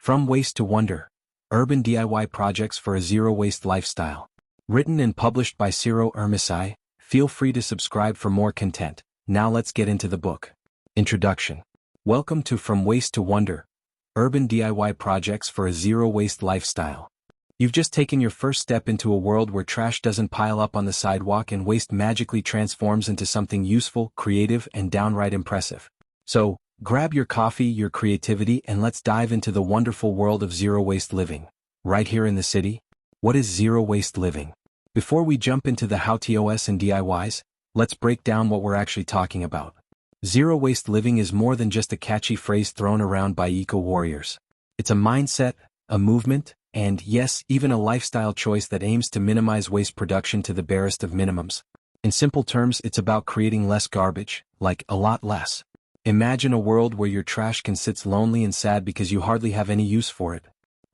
From Waste to Wonder, Urban DIY Projects for a Zero-Waste Lifestyle. Written and published by Ciro Irmici. Feel free to subscribe for more content. Now let's get into the book. Introduction. Welcome to From Waste to Wonder, Urban DIY Projects for a Zero-Waste Lifestyle. You've just taken your first step into a world where trash doesn't pile up on the sidewalk and waste magically transforms into something useful, creative, and downright impressive. So, grab your coffee, your creativity, and let's dive into the wonderful world of zero-waste living. Right here in the city? What is zero-waste living? Before we jump into the how-tos and DIYs, let's break down what we're actually talking about. Zero-waste living is more than just a catchy phrase thrown around by eco-warriors. It's a mindset, a movement, and yes, even a lifestyle choice that aims to minimize waste production to the barest of minimums. In simple terms, it's about creating less garbage, like a lot less. Imagine a world where your trash can sit lonely and sad because you hardly have any use for it.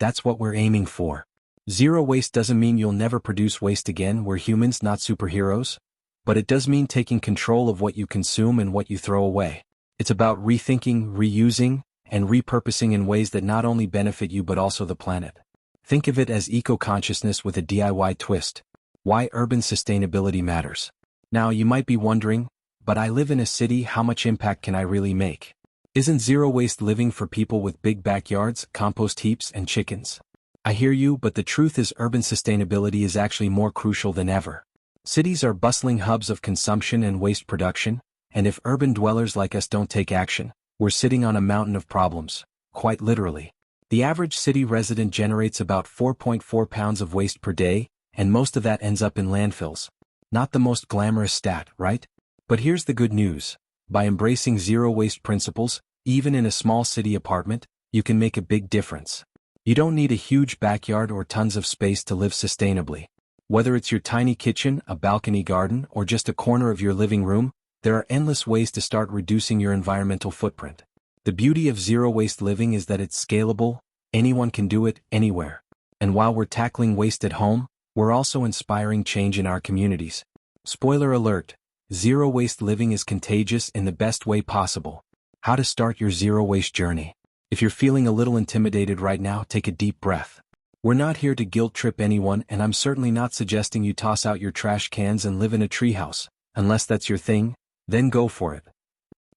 That's what we're aiming for. Zero waste doesn't mean you'll never produce waste again. We're humans, not superheroes. But it does mean taking control of what you consume and what you throw away. It's about rethinking, reusing, and repurposing in ways that not only benefit you but also the planet. Think of it as eco-consciousness with a DIY twist. Why urban sustainability matters. Now you might be wondering, but I live in a city, how much impact can I really make? Isn't zero-waste living for people with big backyards, compost heaps, and chickens? I hear you, but the truth is urban sustainability is actually more crucial than ever. Cities are bustling hubs of consumption and waste production, and if urban dwellers like us don't take action, we're sitting on a mountain of problems, quite literally. The average city resident generates about 4.4 pounds of waste per day, and most of that ends up in landfills. Not the most glamorous stat, right? But here's the good news. By embracing zero-waste principles, even in a small city apartment, you can make a big difference. You don't need a huge backyard or tons of space to live sustainably. Whether it's your tiny kitchen, a balcony garden, or just a corner of your living room, there are endless ways to start reducing your environmental footprint. The beauty of zero-waste living is that it's scalable, anyone can do it, anywhere. And while we're tackling waste at home, we're also inspiring change in our communities. Spoiler alert, zero-waste living is contagious in the best way possible. How to start your zero-waste journey. If you're feeling a little intimidated right now, take a deep breath. We're not here to guilt-trip anyone, and I'm certainly not suggesting you toss out your trash cans and live in a treehouse. Unless that's your thing, then go for it.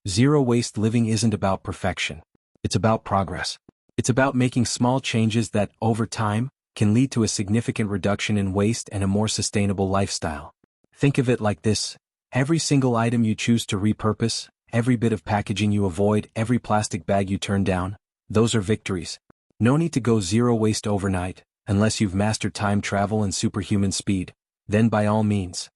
Zero-waste living isn't about perfection. It's about progress. It's about making small changes that, over time, can lead to a significant reduction in waste and a more sustainable lifestyle. Think of it like this. Every single item you choose to repurpose, every bit of packaging you avoid, every plastic bag you turn down, those are victories. No need to go zero-waste overnight, unless you've mastered time travel and superhuman speed. Then by all means.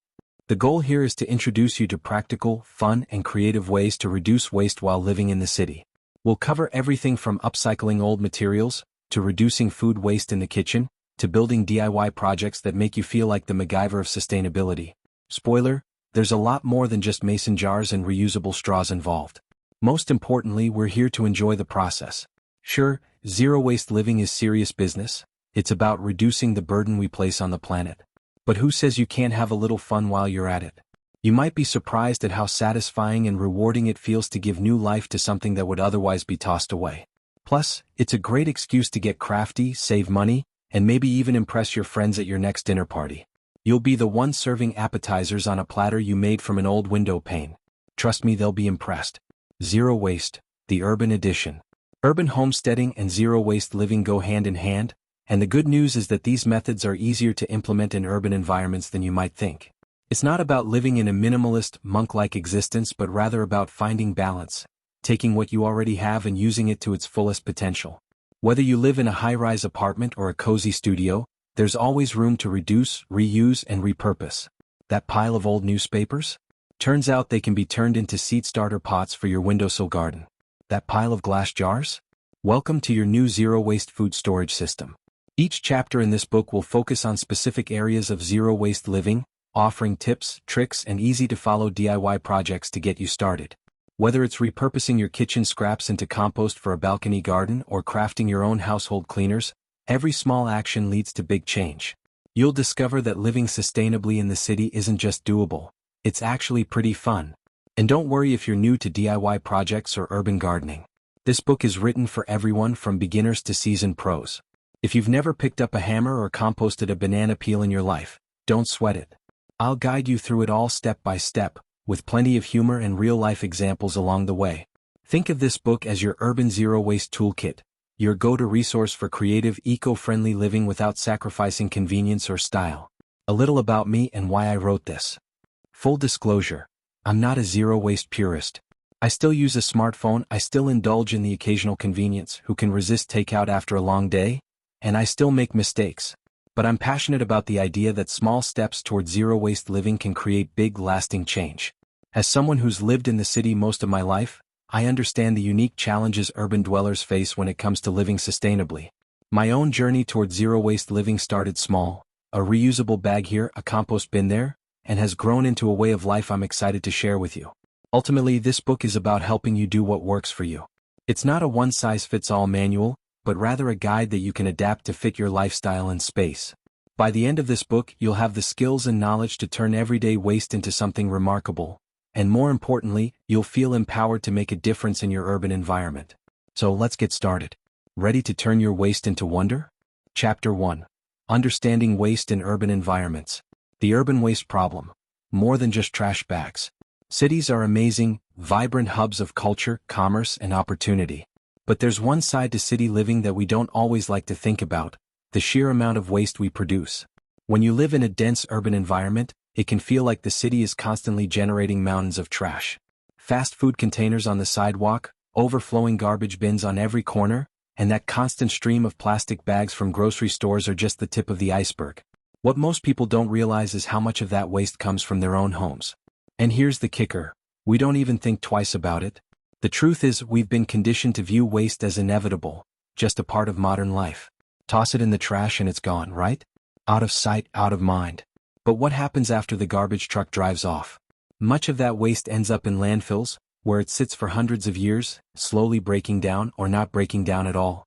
The goal here is to introduce you to practical, fun, and creative ways to reduce waste while living in the city. We'll cover everything from upcycling old materials, to reducing food waste in the kitchen, to building DIY projects that make you feel like the MacGyver of sustainability. Spoiler, there's a lot more than just mason jars and reusable straws involved. Most importantly, we're here to enjoy the process. Sure, zero-waste living is serious business. It's about reducing the burden we place on the planet. But who says you can't have a little fun while you're at it? You might be surprised at how satisfying and rewarding it feels to give new life to something that would otherwise be tossed away. Plus, it's a great excuse to get crafty, save money, and maybe even impress your friends at your next dinner party. You'll be the one serving appetizers on a platter you made from an old window pane. Trust me, they'll be impressed. Zero waste, the urban edition. Urban homesteading and zero-waste living go hand in hand, and the good news is that these methods are easier to implement in urban environments than you might think. It's not about living in a minimalist, monk-like existence but rather about finding balance, taking what you already have and using it to its fullest potential. Whether you live in a high-rise apartment or a cozy studio, there's always room to reduce, reuse, and repurpose. That pile of old newspapers? Turns out they can be turned into seed starter pots for your windowsill garden. That pile of glass jars? Welcome to your new zero-waste food storage system. Each chapter in this book will focus on specific areas of zero-waste living, offering tips, tricks, and easy-to-follow DIY projects to get you started. Whether it's repurposing your kitchen scraps into compost for a balcony garden or crafting your own household cleaners, every small action leads to big change. You'll discover that living sustainably in the city isn't just doable, it's actually pretty fun. And don't worry if you're new to DIY projects or urban gardening. This book is written for everyone from beginners to seasoned pros. If you've never picked up a hammer or composted a banana peel in your life, don't sweat it. I'll guide you through it all step by step, with plenty of humor and real-life examples along the way. Think of this book as your urban zero-waste toolkit, your go-to resource for creative, eco-friendly living without sacrificing convenience or style. A little about me and why I wrote this. Full disclosure, I'm not a zero-waste purist. I still use a smartphone, I still indulge in the occasional convenience, who can resist takeout after a long day? And I still make mistakes. But I'm passionate about the idea that small steps toward zero-waste living can create big, lasting change. As someone who's lived in the city most of my life, I understand the unique challenges urban dwellers face when it comes to living sustainably. My own journey toward zero-waste living started small, a reusable bag here, a compost bin there, and has grown into a way of life I'm excited to share with you. Ultimately, this book is about helping you do what works for you. It's not a one-size-fits-all manual, but rather a guide that you can adapt to fit your lifestyle and space. By the end of this book, you'll have the skills and knowledge to turn everyday waste into something remarkable, and more importantly, you'll feel empowered to make a difference in your urban environment. So let's get started. Ready to turn your waste into wonder? Chapter 1. Understanding Waste in Urban Environments. The urban waste problem. More than just trash bags. Cities are amazing, vibrant hubs of culture, commerce, and opportunity. But there's one side to city living that we don't always like to think about: the sheer amount of waste we produce. When you live in a dense urban environment, it can feel like the city is constantly generating mountains of trash. Fast food containers on the sidewalk, overflowing garbage bins on every corner, and that constant stream of plastic bags from grocery stores are just the tip of the iceberg. What most people don't realize is how much of that waste comes from their own homes. And here's the kicker: we don't even think twice about it. The truth is, we've been conditioned to view waste as inevitable, just a part of modern life. Toss it in the trash and it's gone, right? Out of sight, out of mind. But what happens after the garbage truck drives off? Much of that waste ends up in landfills, where it sits for hundreds of years, slowly breaking down or not breaking down at all.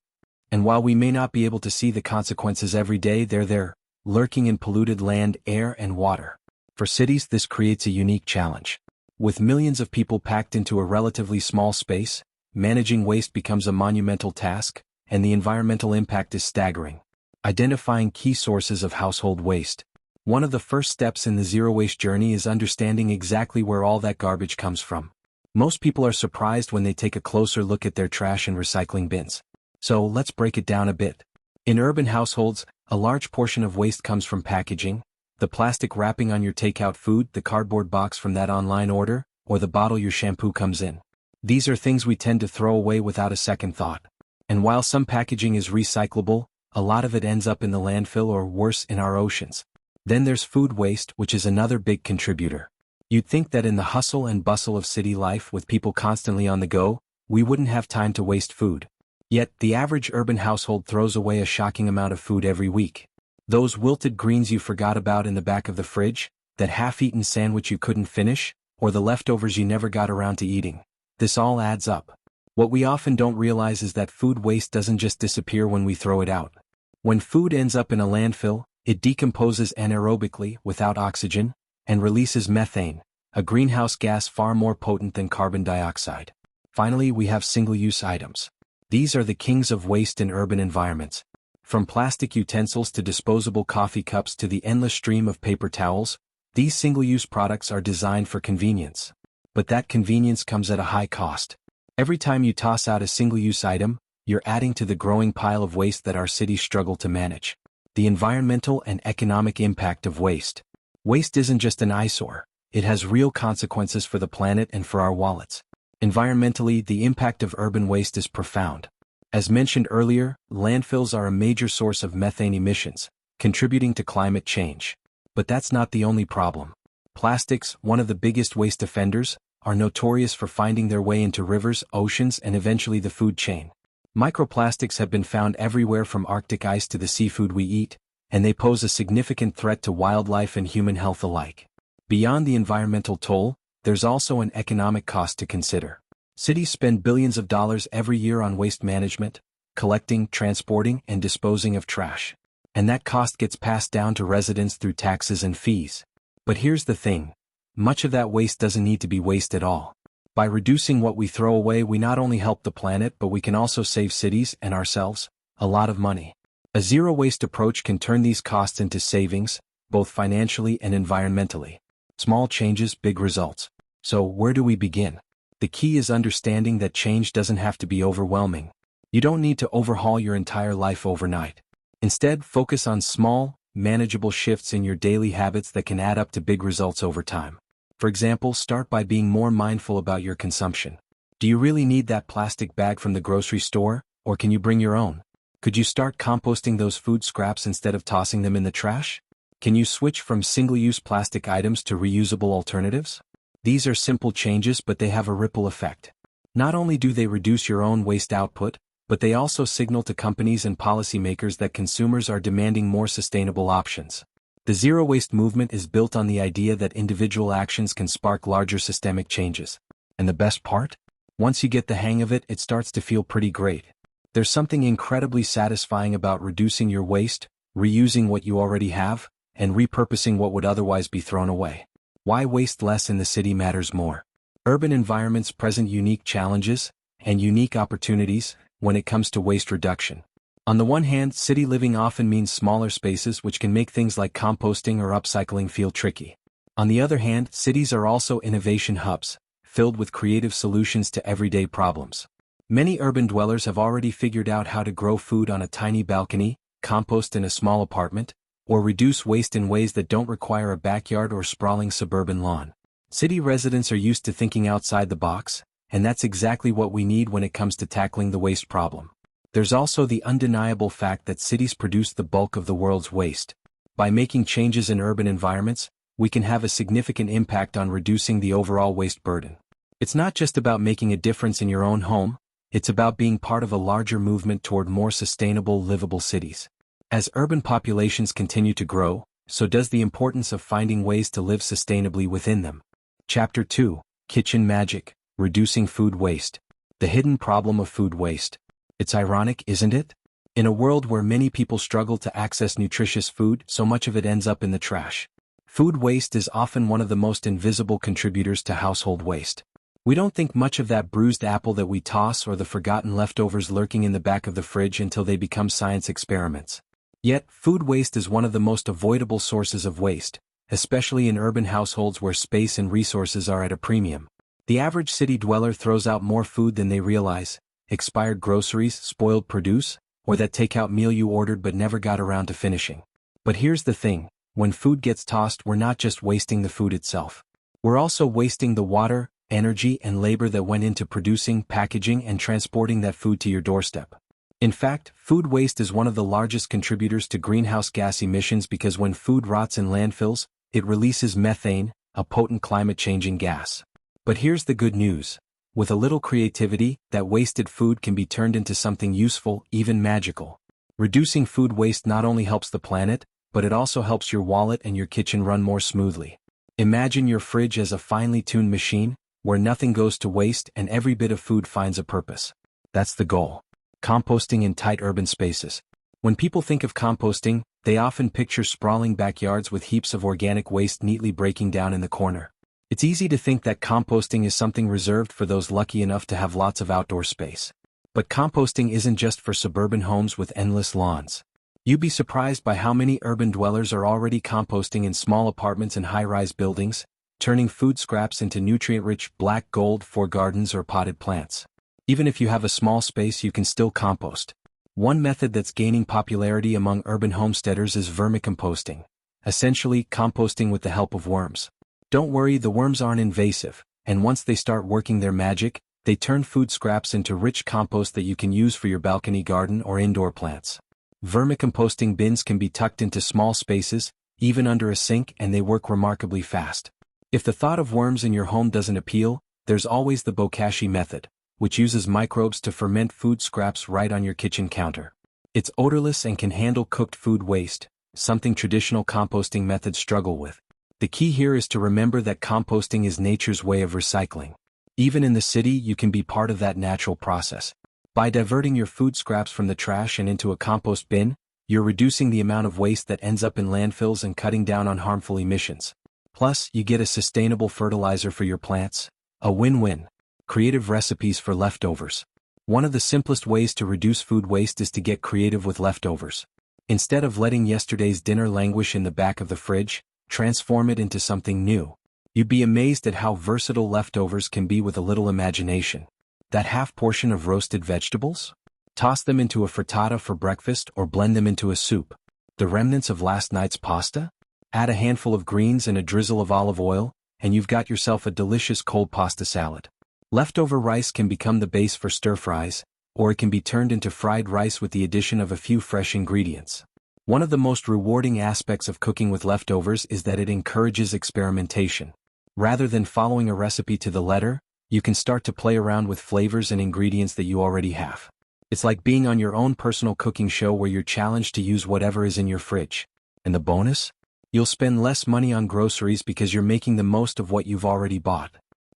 And while we may not be able to see the consequences every day, they're there, lurking in polluted land, air, and water. For cities, this creates a unique challenge. With millions of people packed into a relatively small space, managing waste becomes a monumental task, and the environmental impact is staggering. Identifying key sources of household waste. One of the first steps in the zero-waste journey is understanding exactly where all that garbage comes from. Most people are surprised when they take a closer look at their trash and recycling bins. So let's break it down a bit. In urban households, a large portion of waste comes from packaging: the plastic wrapping on your takeout food, the cardboard box from that online order, or the bottle your shampoo comes in. These are things we tend to throw away without a second thought. And while some packaging is recyclable, a lot of it ends up in the landfill or worse, in our oceans. Then there's food waste, which is another big contributor. You'd think that in the hustle and bustle of city life, with people constantly on the go, we wouldn't have time to waste food. Yet, the average urban household throws away a shocking amount of food every week. Those wilted greens you forgot about in the back of the fridge, that half-eaten sandwich you couldn't finish, or the leftovers you never got around to eating. This all adds up. What we often don't realize is that food waste doesn't just disappear when we throw it out. When food ends up in a landfill, it decomposes anaerobically, without oxygen, and releases methane, a greenhouse gas far more potent than carbon dioxide. Finally, we have single-use items. These are the kings of waste in urban environments. From plastic utensils to disposable coffee cups to the endless stream of paper towels, these single-use products are designed for convenience. But that convenience comes at a high cost. Every time you toss out a single-use item, you're adding to the growing pile of waste that our cities struggle to manage. The environmental and economic impact of waste. Waste isn't just an eyesore, it has real consequences for the planet and for our wallets. Environmentally, the impact of urban waste is profound. As mentioned earlier, landfills are a major source of methane emissions, contributing to climate change. But that's not the only problem. Plastics, one of the biggest waste offenders, are notorious for finding their way into rivers, oceans, and eventually the food chain. Microplastics have been found everywhere from Arctic ice to the seafood we eat, and they pose a significant threat to wildlife and human health alike. Beyond the environmental toll, there's also an economic cost to consider. Cities spend billions of dollars every year on waste management, collecting, transporting, and disposing of trash. And that cost gets passed down to residents through taxes and fees. But here's the thing: much of that waste doesn't need to be waste at all. By reducing what we throw away, we not only help the planet, but we can also save cities and ourselves a lot of money. A zero-waste approach can turn these costs into savings, both financially and environmentally. Small changes, big results. So, where do we begin? The key is understanding that change doesn't have to be overwhelming. You don't need to overhaul your entire life overnight. Instead, focus on small, manageable shifts in your daily habits that can add up to big results over time. For example, start by being more mindful about your consumption. Do you really need that plastic bag from the grocery store, or can you bring your own? Could you start composting those food scraps instead of tossing them in the trash? Can you switch from single-use plastic items to reusable alternatives? These are simple changes, but they have a ripple effect. Not only do they reduce your own waste output, but they also signal to companies and policymakers that consumers are demanding more sustainable options. The zero-waste movement is built on the idea that individual actions can spark larger systemic changes. And the best part? Once you get the hang of it, it starts to feel pretty great. There's something incredibly satisfying about reducing your waste, reusing what you already have, and repurposing what would otherwise be thrown away. Why waste less in the city matters more. Urban environments present unique challenges and unique opportunities when it comes to waste reduction. On the one hand, city living often means smaller spaces, which can make things like composting or upcycling feel tricky. On the other hand, cities are also innovation hubs, filled with creative solutions to everyday problems. Many urban dwellers have already figured out how to grow food on a tiny balcony, compost in a small apartment, or reduce waste in ways that don't require a backyard or sprawling suburban lawn. City residents are used to thinking outside the box, and that's exactly what we need when it comes to tackling the waste problem. There's also the undeniable fact that cities produce the bulk of the world's waste. By making changes in urban environments, we can have a significant impact on reducing the overall waste burden. It's not just about making a difference in your own home, it's about being part of a larger movement toward more sustainable, livable cities. As urban populations continue to grow, so does the importance of finding ways to live sustainably within them. Chapter 2: Kitchen Magic: Reducing Food Waste. The hidden problem of food waste. It's ironic, isn't it? In a world where many people struggle to access nutritious food, so much of it ends up in the trash. Food waste is often one of the most invisible contributors to household waste. We don't think much of that bruised apple that we toss or the forgotten leftovers lurking in the back of the fridge until they become science experiments. Yet, food waste is one of the most avoidable sources of waste, especially in urban households where space and resources are at a premium. The average city dweller throws out more food than they realize: expired groceries, spoiled produce, or that takeout meal you ordered but never got around to finishing. But here's the thing: when food gets tossed, we're not just wasting the food itself. We're also wasting the water, energy, and labor that went into producing, packaging, and transporting that food to your doorstep. In fact, food waste is one of the largest contributors to greenhouse gas emissions because when food rots in landfills, it releases methane, a potent climate-changing gas. But here's the good news. With a little creativity, that wasted food can be turned into something useful, even magical. Reducing food waste not only helps the planet, but it also helps your wallet and your kitchen run more smoothly. Imagine your fridge as a finely tuned machine, where nothing goes to waste and every bit of food finds a purpose. That's the goal. Composting in tight urban spaces. When people think of composting, they often picture sprawling backyards with heaps of organic waste neatly breaking down in the corner. It's easy to think that composting is something reserved for those lucky enough to have lots of outdoor space. But composting isn't just for suburban homes with endless lawns. You'd be surprised by how many urban dwellers are already composting in small apartments and high-rise buildings, turning food scraps into nutrient-rich black gold for gardens or potted plants. Even if you have a small space, you can still compost. One method that's gaining popularity among urban homesteaders is vermicomposting, essentially composting with the help of worms. Don't worry, the worms aren't invasive, and once they start working their magic, they turn food scraps into rich compost that you can use for your balcony garden or indoor plants. Vermicomposting bins can be tucked into small spaces, even under a sink, and they work remarkably fast. If the thought of worms in your home doesn't appeal, there's always the bokashi method, which uses microbes to ferment food scraps right on your kitchen counter. It's odorless and can handle cooked food waste, something traditional composting methods struggle with. The key here is to remember that composting is nature's way of recycling. Even in the city, you can be part of that natural process. By diverting your food scraps from the trash and into a compost bin, you're reducing the amount of waste that ends up in landfills and cutting down on harmful emissions. Plus, you get a sustainable fertilizer for your plants. A win-win. Creative recipes for leftovers. One of the simplest ways to reduce food waste is to get creative with leftovers. Instead of letting yesterday's dinner languish in the back of the fridge, transform it into something new. You'd be amazed at how versatile leftovers can be with a little imagination. That half portion of roasted vegetables? Toss them into a frittata for breakfast or blend them into a soup. The remnants of last night's pasta? Add a handful of greens and a drizzle of olive oil, and you've got yourself a delicious cold pasta salad. Leftover rice can become the base for stir-fries, or it can be turned into fried rice with the addition of a few fresh ingredients. One of the most rewarding aspects of cooking with leftovers is that it encourages experimentation. Rather than following a recipe to the letter, you can start to play around with flavors and ingredients that you already have. It's like being on your own personal cooking show where you're challenged to use whatever is in your fridge. And the bonus? You'll spend less money on groceries because you're making the most of what you've already bought.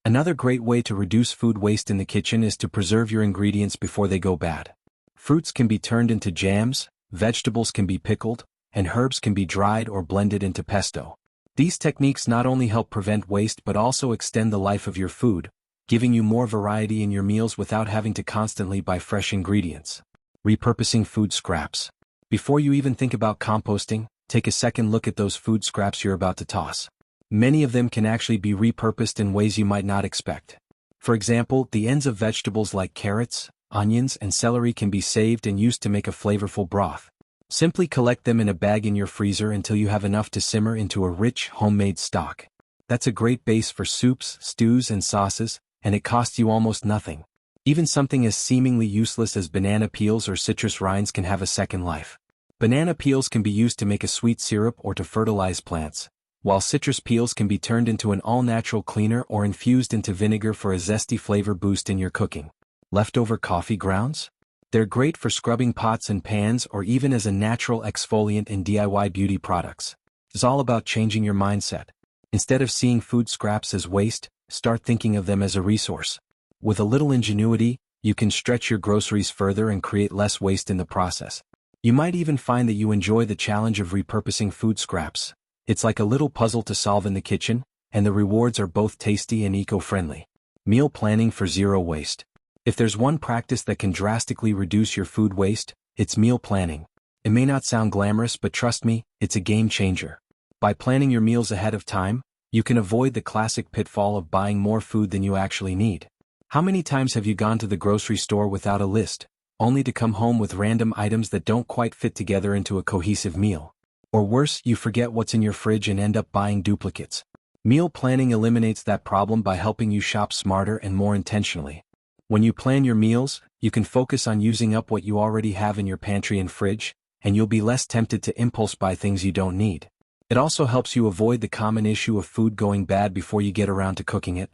Another great way to reduce food waste in the kitchen is to preserve your ingredients before they go bad. Fruits can be turned into jams, vegetables can be pickled, and herbs can be dried or blended into pesto. These techniques not only help prevent waste but also extend the life of your food, giving you more variety in your meals without having to constantly buy fresh ingredients. Repurposing food scraps. Before you even think about composting, take a second look at those food scraps you're about to toss. Many of them can actually be repurposed in ways you might not expect. For example, the ends of vegetables like carrots, onions, and celery can be saved and used to make a flavorful broth. Simply collect them in a bag in your freezer until you have enough to simmer into a rich, homemade stock. That's a great base for soups, stews, and sauces, and it costs you almost nothing. Even something as seemingly useless as banana peels or citrus rinds can have a second life. Banana peels can be used to make a sweet syrup or to fertilize plants, while citrus peels can be turned into an all-natural cleaner or infused into vinegar for a zesty flavor boost in your cooking. Leftover coffee grounds? They're great for scrubbing pots and pans or even as a natural exfoliant in DIY beauty products. It's all about changing your mindset. Instead of seeing food scraps as waste, start thinking of them as a resource. With a little ingenuity, you can stretch your groceries further and create less waste in the process. You might even find that you enjoy the challenge of repurposing food scraps. It's like a little puzzle to solve in the kitchen, and the rewards are both tasty and eco-friendly. Meal planning for zero waste. If there's one practice that can drastically reduce your food waste, it's meal planning. It may not sound glamorous, but trust me, it's a game changer. By planning your meals ahead of time, you can avoid the classic pitfall of buying more food than you actually need. How many times have you gone to the grocery store without a list, only to come home with random items that don't quite fit together into a cohesive meal? Or worse, you forget what's in your fridge and end up buying duplicates. Meal planning eliminates that problem by helping you shop smarter and more intentionally. When you plan your meals, you can focus on using up what you already have in your pantry and fridge, and you'll be less tempted to impulse buy things you don't need. It also helps you avoid the common issue of food going bad before you get around to cooking it.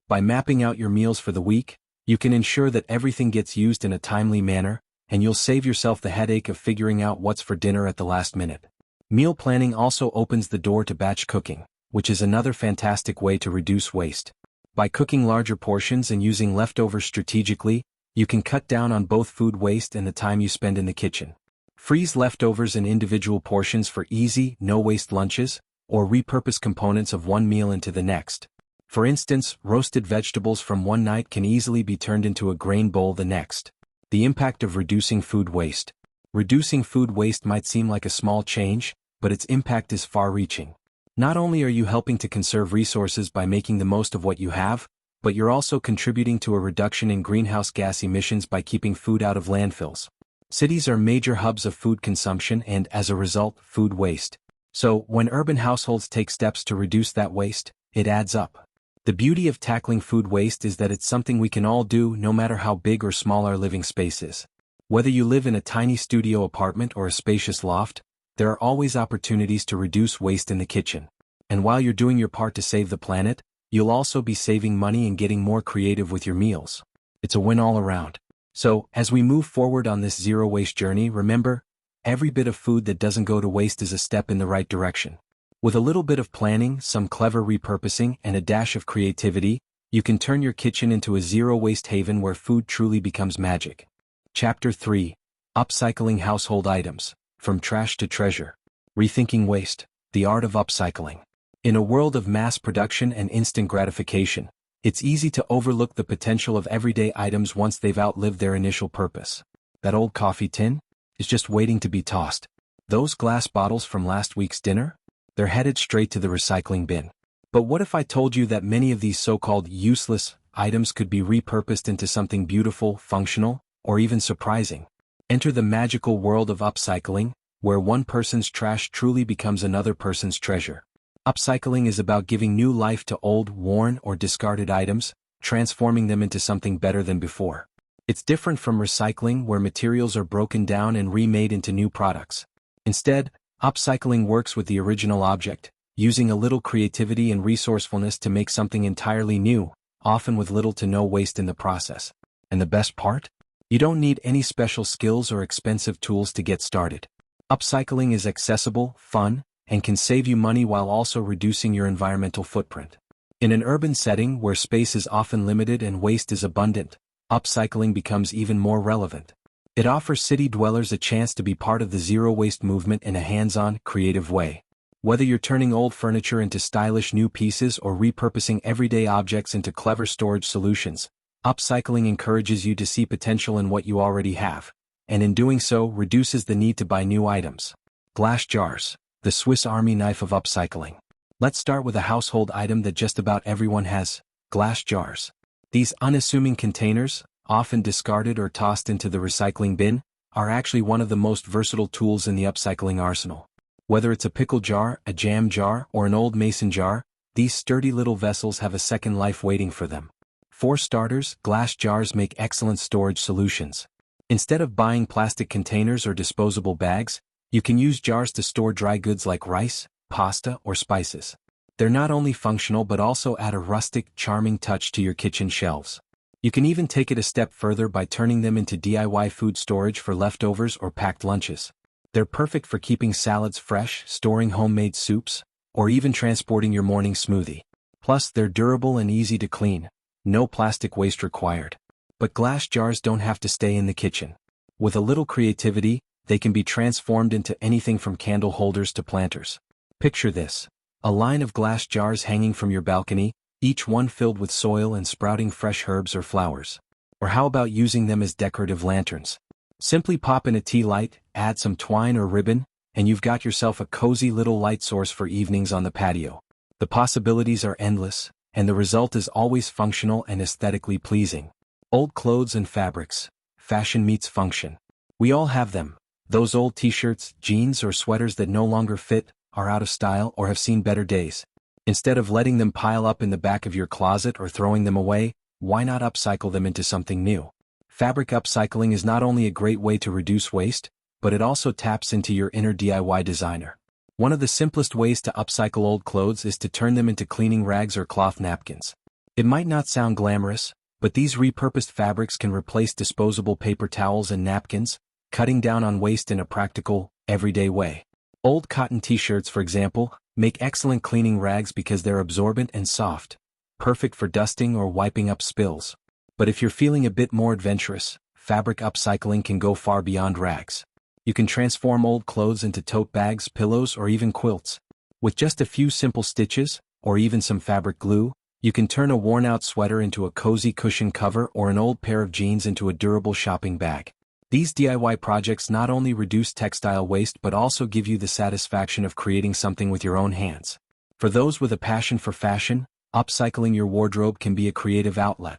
By mapping out your meals for the week, you can ensure that everything gets used in a timely manner, and you'll save yourself the headache of figuring out what's for dinner at the last minute. Meal planning also opens the door to batch cooking, which is another fantastic way to reduce waste. By cooking larger portions and using leftovers strategically, you can cut down on both food waste and the time you spend in the kitchen. Freeze leftovers in individual portions for easy, no-waste lunches, or repurpose components of one meal into the next. For instance, roasted vegetables from one night can easily be turned into a grain bowl the next. The impact of reducing food waste. Reducing food waste might seem like a small change, but its impact is far-reaching. Not only are you helping to conserve resources by making the most of what you have, but you're also contributing to a reduction in greenhouse gas emissions by keeping food out of landfills. Cities are major hubs of food consumption and, as a result, food waste. So, when urban households take steps to reduce that waste, it adds up. The beauty of tackling food waste is that it's something we can all do no matter how big or small our living space is. Whether you live in a tiny studio apartment or a spacious loft, there are always opportunities to reduce waste in the kitchen. And while you're doing your part to save the planet, you'll also be saving money and getting more creative with your meals. It's a win all around. So, as we move forward on this zero-waste journey, remember, every bit of food that doesn't go to waste is a step in the right direction. With a little bit of planning, some clever repurposing, and a dash of creativity, you can turn your kitchen into a zero-waste haven where food truly becomes magic. Chapter 3. Upcycling Household Items. From Trash to Treasure. Rethinking Waste. The Art of Upcycling. In a world of mass production and instant gratification, It's easy to overlook the potential of everyday items once they've outlived their initial purpose. That old coffee tin is just waiting to be tossed. Those glass bottles from last week's dinner? They're headed straight to the recycling bin. But what if I told you that many of these so-called useless items could be repurposed into something beautiful, functional, or even surprising? Enter the magical world of upcycling, where one person's trash truly becomes another person's treasure. Upcycling is about giving new life to old, worn, or discarded items, transforming them into something better than before. It's different from recycling, where materials are broken down and remade into new products. Instead, upcycling works with the original object, using a little creativity and resourcefulness to make something entirely new, often with little to no waste in the process. And the best part? You don't need any special skills or expensive tools to get started. Upcycling is accessible, fun, and can save you money while also reducing your environmental footprint. In an urban setting where space is often limited and waste is abundant, upcycling becomes even more relevant. It offers city dwellers a chance to be part of the zero-waste movement in a hands-on, creative way. Whether you're turning old furniture into stylish new pieces or repurposing everyday objects into clever storage solutions, upcycling encourages you to see potential in what you already have, and in doing so reduces the need to buy new items. Glass jars, the Swiss Army knife of upcycling. Let's start with a household item that just about everyone has: glass jars. These unassuming containers, often discarded or tossed into the recycling bin, are actually one of the most versatile tools in the upcycling arsenal. Whether it's a pickle jar, a jam jar, or an old mason jar, these sturdy little vessels have a second life waiting for them. For starters, glass jars make excellent storage solutions. Instead of buying plastic containers or disposable bags, you can use jars to store dry goods like rice, pasta, or spices. They're not only functional but also add a rustic, charming touch to your kitchen shelves. You can even take it a step further by turning them into DIY food storage for leftovers or packed lunches. They're perfect for keeping salads fresh, storing homemade soups, or even transporting your morning smoothie. Plus, they're durable and easy to clean. No plastic waste required. But glass jars don't have to stay in the kitchen. With a little creativity, they can be transformed into anything from candle holders to planters. Picture this: a line of glass jars hanging from your balcony, each one filled with soil and sprouting fresh herbs or flowers. Or how about using them as decorative lanterns? Simply pop in a tea light, add some twine or ribbon, and you've got yourself a cozy little light source for evenings on the patio. The possibilities are endless, and the result is always functional and aesthetically pleasing. Old clothes and fabrics. Fashion meets function. We all have them. Those old t-shirts, jeans, or sweaters that no longer fit, are out of style, or have seen better days. Instead of letting them pile up in the back of your closet or throwing them away, why not upcycle them into something new? Fabric upcycling is not only a great way to reduce waste, but it also taps into your inner DIY designer. One of the simplest ways to upcycle old clothes is to turn them into cleaning rags or cloth napkins. It might not sound glamorous, but these repurposed fabrics can replace disposable paper towels and napkins, cutting down on waste in a practical, everyday way. Old cotton t-shirts, for example, make excellent cleaning rags because they're absorbent and soft, perfect for dusting or wiping up spills. But if you're feeling a bit more adventurous, fabric upcycling can go far beyond rags. You can transform old clothes into tote bags, pillows, or even quilts. With just a few simple stitches, or even some fabric glue, you can turn a worn-out sweater into a cozy cushion cover or an old pair of jeans into a durable shopping bag. These DIY projects not only reduce textile waste but also give you the satisfaction of creating something with your own hands. For those with a passion for fashion, upcycling your wardrobe can be a creative outlet.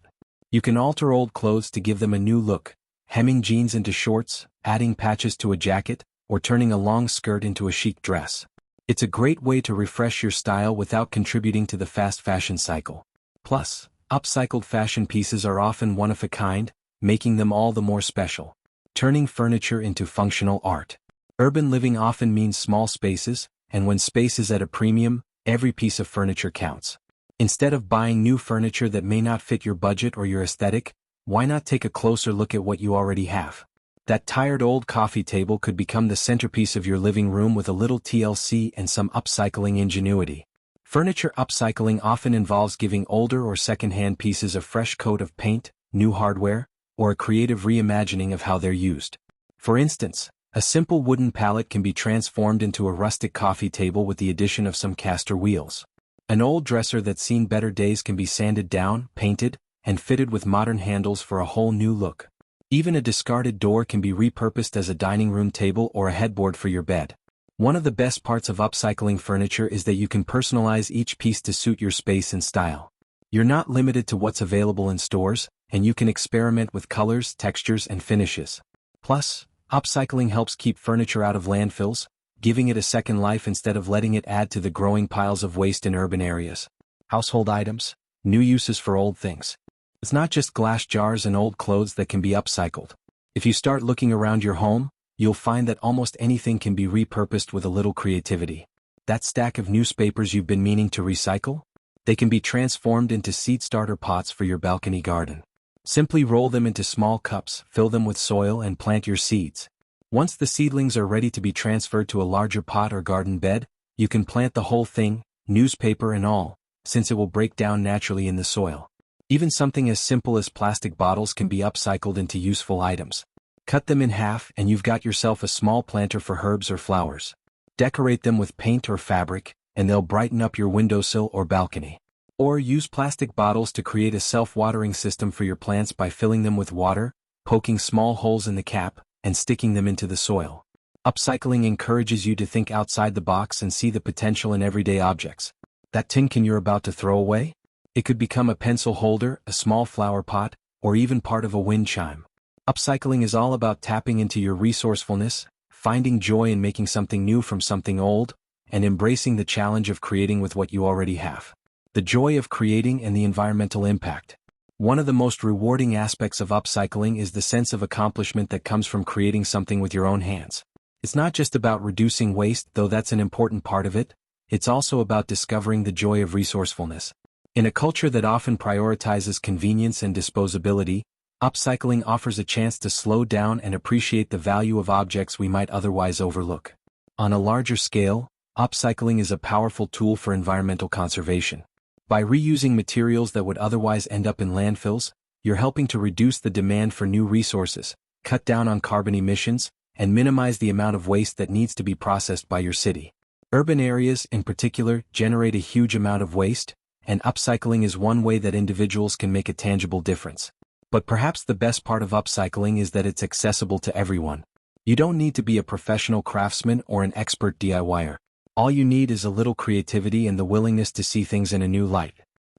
You can alter old clothes to give them a new look, hemming jeans into shorts, adding patches to a jacket, or turning a long skirt into a chic dress. It's a great way to refresh your style without contributing to the fast fashion cycle. Plus, upcycled fashion pieces are often one of a kind, making them all the more special. Turning furniture into functional art. Urban living often means small spaces, and when space is at a premium, every piece of furniture counts. Instead of buying new furniture that may not fit your budget or your aesthetic, why not take a closer look at what you already have? That tired old coffee table could become the centerpiece of your living room with a little TLC and some upcycling ingenuity. Furniture upcycling often involves giving older or second-hand pieces a fresh coat of paint, new hardware, or a creative reimagining of how they're used. For instance, a simple wooden pallet can be transformed into a rustic coffee table with the addition of some caster wheels. An old dresser that's seen better days can be sanded down, painted, and fitted with modern handles for a whole new look. Even a discarded door can be repurposed as a dining room table or a headboard for your bed. One of the best parts of upcycling furniture is that you can personalize each piece to suit your space and style. You're not limited to what's available in stores, and you can experiment with colors, textures, and finishes. Plus, upcycling helps keep furniture out of landfills, giving it a second life instead of letting it add to the growing piles of waste in urban areas. Household items, new uses for old things. It's not just glass jars and old clothes that can be upcycled. If you start looking around your home, you'll find that almost anything can be repurposed with a little creativity. That stack of newspapers you've been meaning to recycle? They can be transformed into seed starter pots for your balcony garden. Simply roll them into small cups, fill them with soil, and plant your seeds. Once the seedlings are ready to be transferred to a larger pot or garden bed, you can plant the whole thing, newspaper and all, since it will break down naturally in the soil. Even something as simple as plastic bottles can be upcycled into useful items. Cut them in half and you've got yourself a small planter for herbs or flowers. Decorate them with paint or fabric, and they'll brighten up your windowsill or balcony. Or use plastic bottles to create a self-watering system for your plants by filling them with water, poking small holes in the cap, and sticking them into the soil. Upcycling encourages you to think outside the box and see the potential in everyday objects. That tin can you're about to throw away? It could become a pencil holder, a small flower pot, or even part of a wind chime. Upcycling is all about tapping into your resourcefulness, finding joy in making something new from something old, and embracing the challenge of creating with what you already have. The joy of creating and the environmental impact. One of the most rewarding aspects of upcycling is the sense of accomplishment that comes from creating something with your own hands. It's not just about reducing waste, though that's an important part of it. It's also about discovering the joy of resourcefulness. In a culture that often prioritizes convenience and disposability, upcycling offers a chance to slow down and appreciate the value of objects we might otherwise overlook. On a larger scale, upcycling is a powerful tool for environmental conservation. By reusing materials that would otherwise end up in landfills, you're helping to reduce the demand for new resources, cut down on carbon emissions, and minimize the amount of waste that needs to be processed by your city. Urban areas, in particular, generate a huge amount of waste, and upcycling is one way that individuals can make a tangible difference. But perhaps the best part of upcycling is that it's accessible to everyone. You don't need to be a professional craftsman or an expert DIYer. All you need is a little creativity and the willingness to see things in a new light.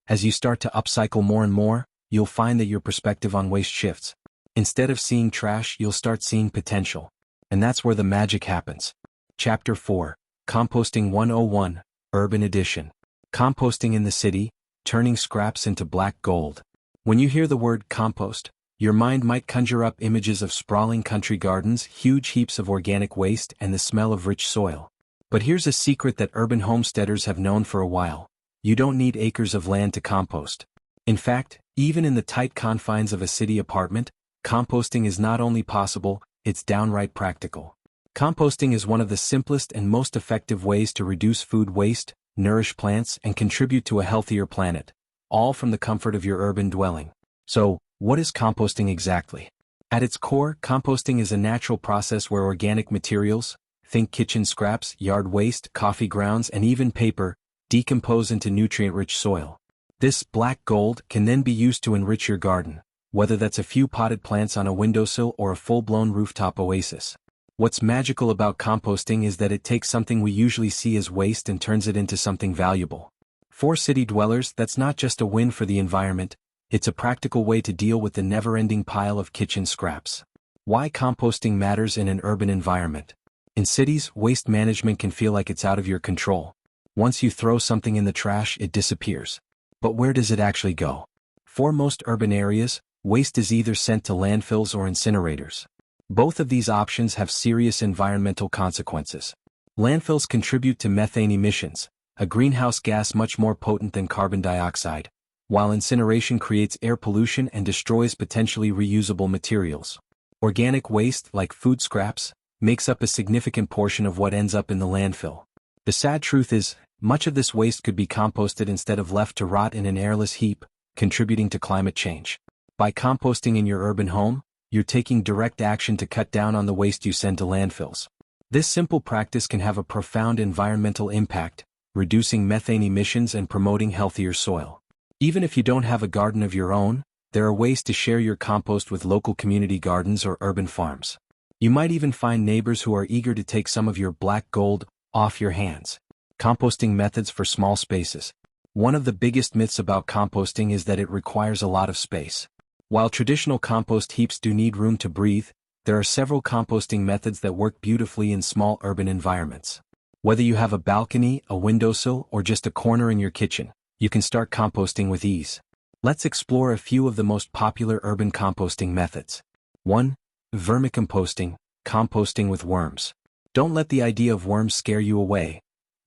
As you start to upcycle more and more, you'll find that your perspective on waste shifts. Instead of seeing trash, you'll start seeing potential. And that's where the magic happens. Chapter 4, Composting 101, Urban Edition. Composting in the city, turning scraps into black gold. When you hear the word compost, your mind might conjure up images of sprawling country gardens, huge heaps of organic waste, and the smell of rich soil. But here's a secret that urban homesteaders have known for a while. You don't need acres of land to compost. In fact, even in the tight confines of a city apartment, composting is not only possible, it's downright practical. Composting is one of the simplest and most effective ways to reduce food waste, nourish plants, and contribute to a healthier planet, all from the comfort of your urban dwelling. So, what is composting exactly? At its core, composting is a natural process where organic materials, think kitchen scraps, yard waste, coffee grounds, and even paper, decompose into nutrient-rich soil. This black gold can then be used to enrich your garden, whether that's a few potted plants on a windowsill or a full-blown rooftop oasis. What's magical about composting is that it takes something we usually see as waste and turns it into something valuable. For city dwellers, that's not just a win for the environment, it's a practical way to deal with the never-ending pile of kitchen scraps. Why composting matters in an urban environment. In cities, waste management can feel like it's out of your control. Once you throw something in the trash, it disappears. But where does it actually go? For most urban areas, waste is either sent to landfills or incinerators. Both of these options have serious environmental consequences. Landfills contribute to methane emissions, a greenhouse gas much more potent than carbon dioxide, while incineration creates air pollution and destroys potentially reusable materials. Organic waste, like food scraps, makes up a significant portion of what ends up in the landfill. The sad truth is, much of this waste could be composted instead of left to rot in an airless heap, contributing to climate change. By composting in your urban home, you're taking direct action to cut down on the waste you send to landfills. This simple practice can have a profound environmental impact, reducing methane emissions and promoting healthier soil. Even if you don't have a garden of your own, there are ways to share your compost with local community gardens or urban farms. You might even find neighbors who are eager to take some of your black gold off your hands. Composting methods for small spaces. One of the biggest myths about composting is that it requires a lot of space. While traditional compost heaps do need room to breathe, there are several composting methods that work beautifully in small urban environments. Whether you have a balcony, a windowsill, or just a corner in your kitchen, you can start composting with ease. Let's explore a few of the most popular urban composting methods. 1. Vermicomposting, composting with worms. Don't let the idea of worms scare you away.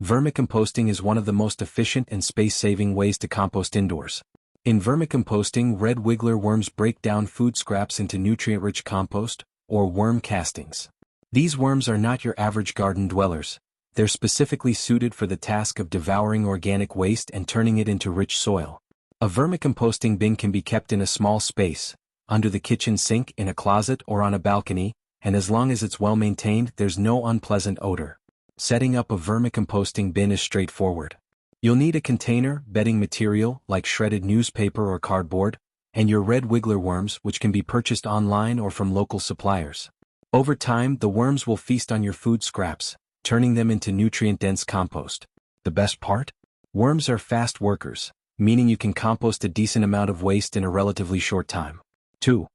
Vermicomposting is one of the most efficient and space-saving ways to compost indoors. In vermicomposting, red wiggler worms break down food scraps into nutrient-rich compost, or worm castings. These worms are not your average garden dwellers. They're specifically suited for the task of devouring organic waste and turning it into rich soil. A vermicomposting bin can be kept in a small space, under the kitchen sink, in a closet, or on a balcony, and as long as it's well maintained, there's no unpleasant odor. Setting up a vermicomposting bin is straightforward. You'll need a container, bedding material, like shredded newspaper or cardboard, and your red wiggler worms, which can be purchased online or from local suppliers. Over time, the worms will feast on your food scraps, turning them into nutrient-dense compost. The best part? Worms are fast workers, meaning you can compost a decent amount of waste in a relatively short time. 2.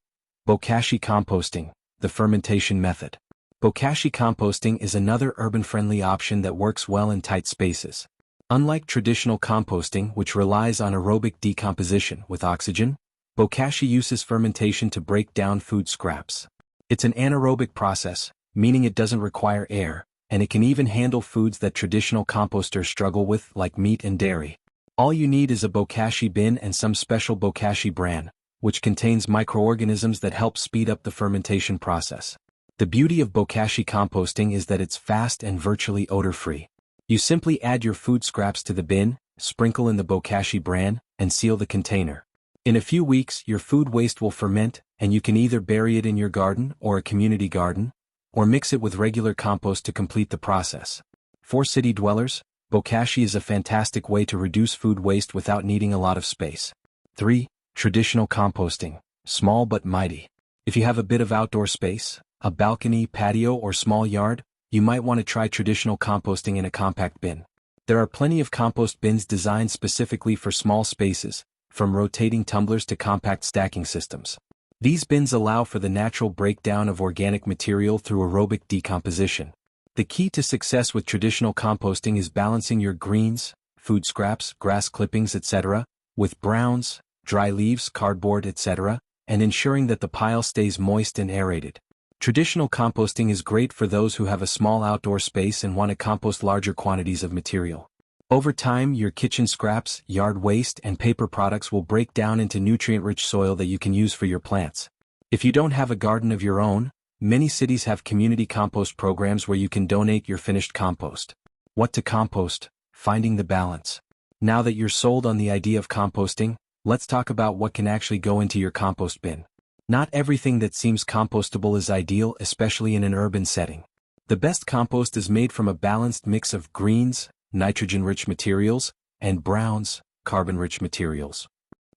Bokashi composting, the fermentation method. Bokashi composting is another urban-friendly option that works well in tight spaces. Unlike traditional composting, which relies on aerobic decomposition with oxygen, bokashi uses fermentation to break down food scraps. It's an anaerobic process, meaning it doesn't require air, and it can even handle foods that traditional composters struggle with, like meat and dairy. All you need is a bokashi bin and some special bokashi bran, which contains microorganisms that help speed up the fermentation process. The beauty of bokashi composting is that it's fast and virtually odor-free. You simply add your food scraps to the bin, sprinkle in the bokashi bran, and seal the container. In a few weeks, your food waste will ferment, and you can either bury it in your garden or a community garden, or mix it with regular compost to complete the process. For city dwellers, bokashi is a fantastic way to reduce food waste without needing a lot of space. 3. Traditional composting, small but mighty. If you have a bit of outdoor space, a balcony, patio, or small yard, you might want to try traditional composting in a compact bin. There are plenty of compost bins designed specifically for small spaces, from rotating tumblers to compact stacking systems. These bins allow for the natural breakdown of organic material through aerobic decomposition. The key to success with traditional composting is balancing your greens, food scraps, grass clippings, etc., with browns, dry leaves, cardboard, etc., and ensuring that the pile stays moist and aerated. Traditional composting is great for those who have a small outdoor space and want to compost larger quantities of material. Over time, your kitchen scraps, yard waste, and paper products will break down into nutrient-rich soil that you can use for your plants. If you don't have a garden of your own, many cities have community compost programs where you can donate your finished compost. What to compost? Finding the balance. Now that you're sold on the idea of composting, let's talk about what can actually go into your compost bin. Not everything that seems compostable is ideal, especially in an urban setting. The best compost is made from a balanced mix of greens, nitrogen-rich materials, and browns, carbon-rich materials.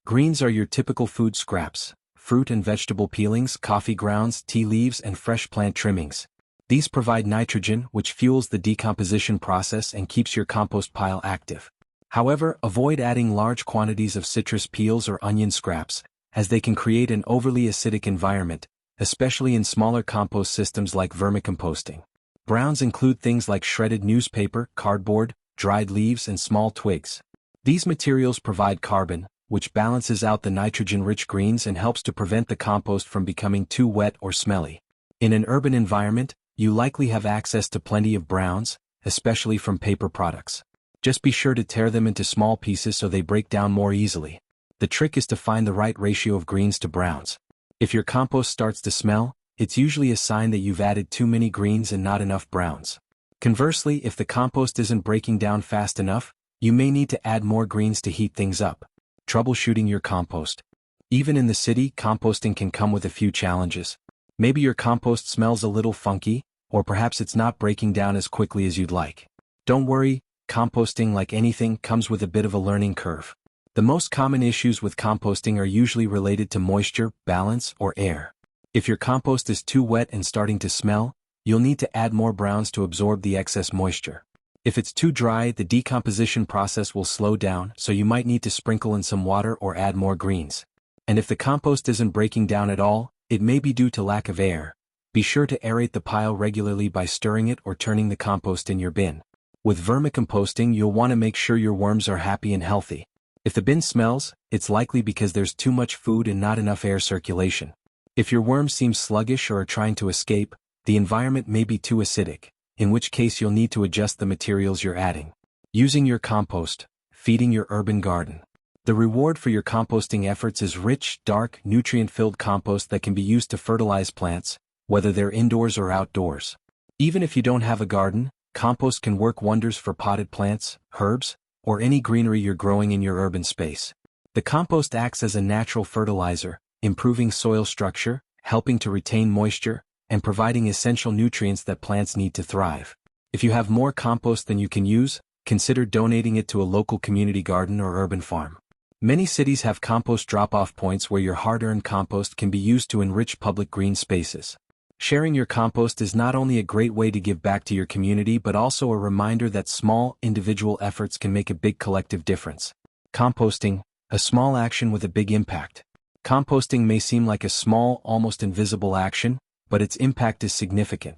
Greens are your typical food scraps, fruit and vegetable peelings, coffee grounds, tea leaves, and fresh plant trimmings. These provide nitrogen, which fuels the decomposition process and keeps your compost pile active. However, avoid adding large quantities of citrus peels or onion scraps, as they can create an overly acidic environment, especially in smaller compost systems like vermicomposting. Browns include things like shredded newspaper, cardboard, dried leaves, and small twigs. These materials provide carbon, which balances out the nitrogen-rich greens and helps to prevent the compost from becoming too wet or smelly. In an urban environment, you likely have access to plenty of browns, especially from paper products. Just be sure to tear them into small pieces so they break down more easily. The trick is to find the right ratio of greens to browns. If your compost starts to smell, it's usually a sign that you've added too many greens and not enough browns. Conversely, if the compost isn't breaking down fast enough, you may need to add more greens to heat things up. Troubleshooting your compost. Even in the city, composting can come with a few challenges. Maybe your compost smells a little funky, or perhaps it's not breaking down as quickly as you'd like. Don't worry, composting, like anything, comes with a bit of a learning curve. The most common issues with composting are usually related to moisture, balance, or air. If your compost is too wet and starting to smell, you'll need to add more browns to absorb the excess moisture. If it's too dry, the decomposition process will slow down, so you might need to sprinkle in some water or add more greens. And if the compost isn't breaking down at all, it may be due to lack of air. Be sure to aerate the pile regularly by stirring it or turning the compost in your bin. With vermicomposting, you'll want to make sure your worms are happy and healthy. If the bin smells, it's likely because there's too much food and not enough air circulation. If your worms seem sluggish or are trying to escape, the environment may be too acidic, in which case you'll need to adjust the materials you're adding. Using your compost, feeding your urban garden. The reward for your composting efforts is rich, dark, nutrient-filled compost that can be used to fertilize plants, whether they're indoors or outdoors. Even if you don't have a garden, compost can work wonders for potted plants, herbs, or any greenery you're growing in your urban space. The compost acts as a natural fertilizer, improving soil structure, helping to retain moisture, and providing essential nutrients that plants need to thrive. If you have more compost than you can use, consider donating it to a local community garden or urban farm. Many cities have compost drop-off points where your hard-earned compost can be used to enrich public green spaces. Sharing your compost is not only a great way to give back to your community but also a reminder that small, individual efforts can make a big collective difference. Composting, a small action with a big impact. Composting may seem like a small, almost invisible action, but its impact is significant.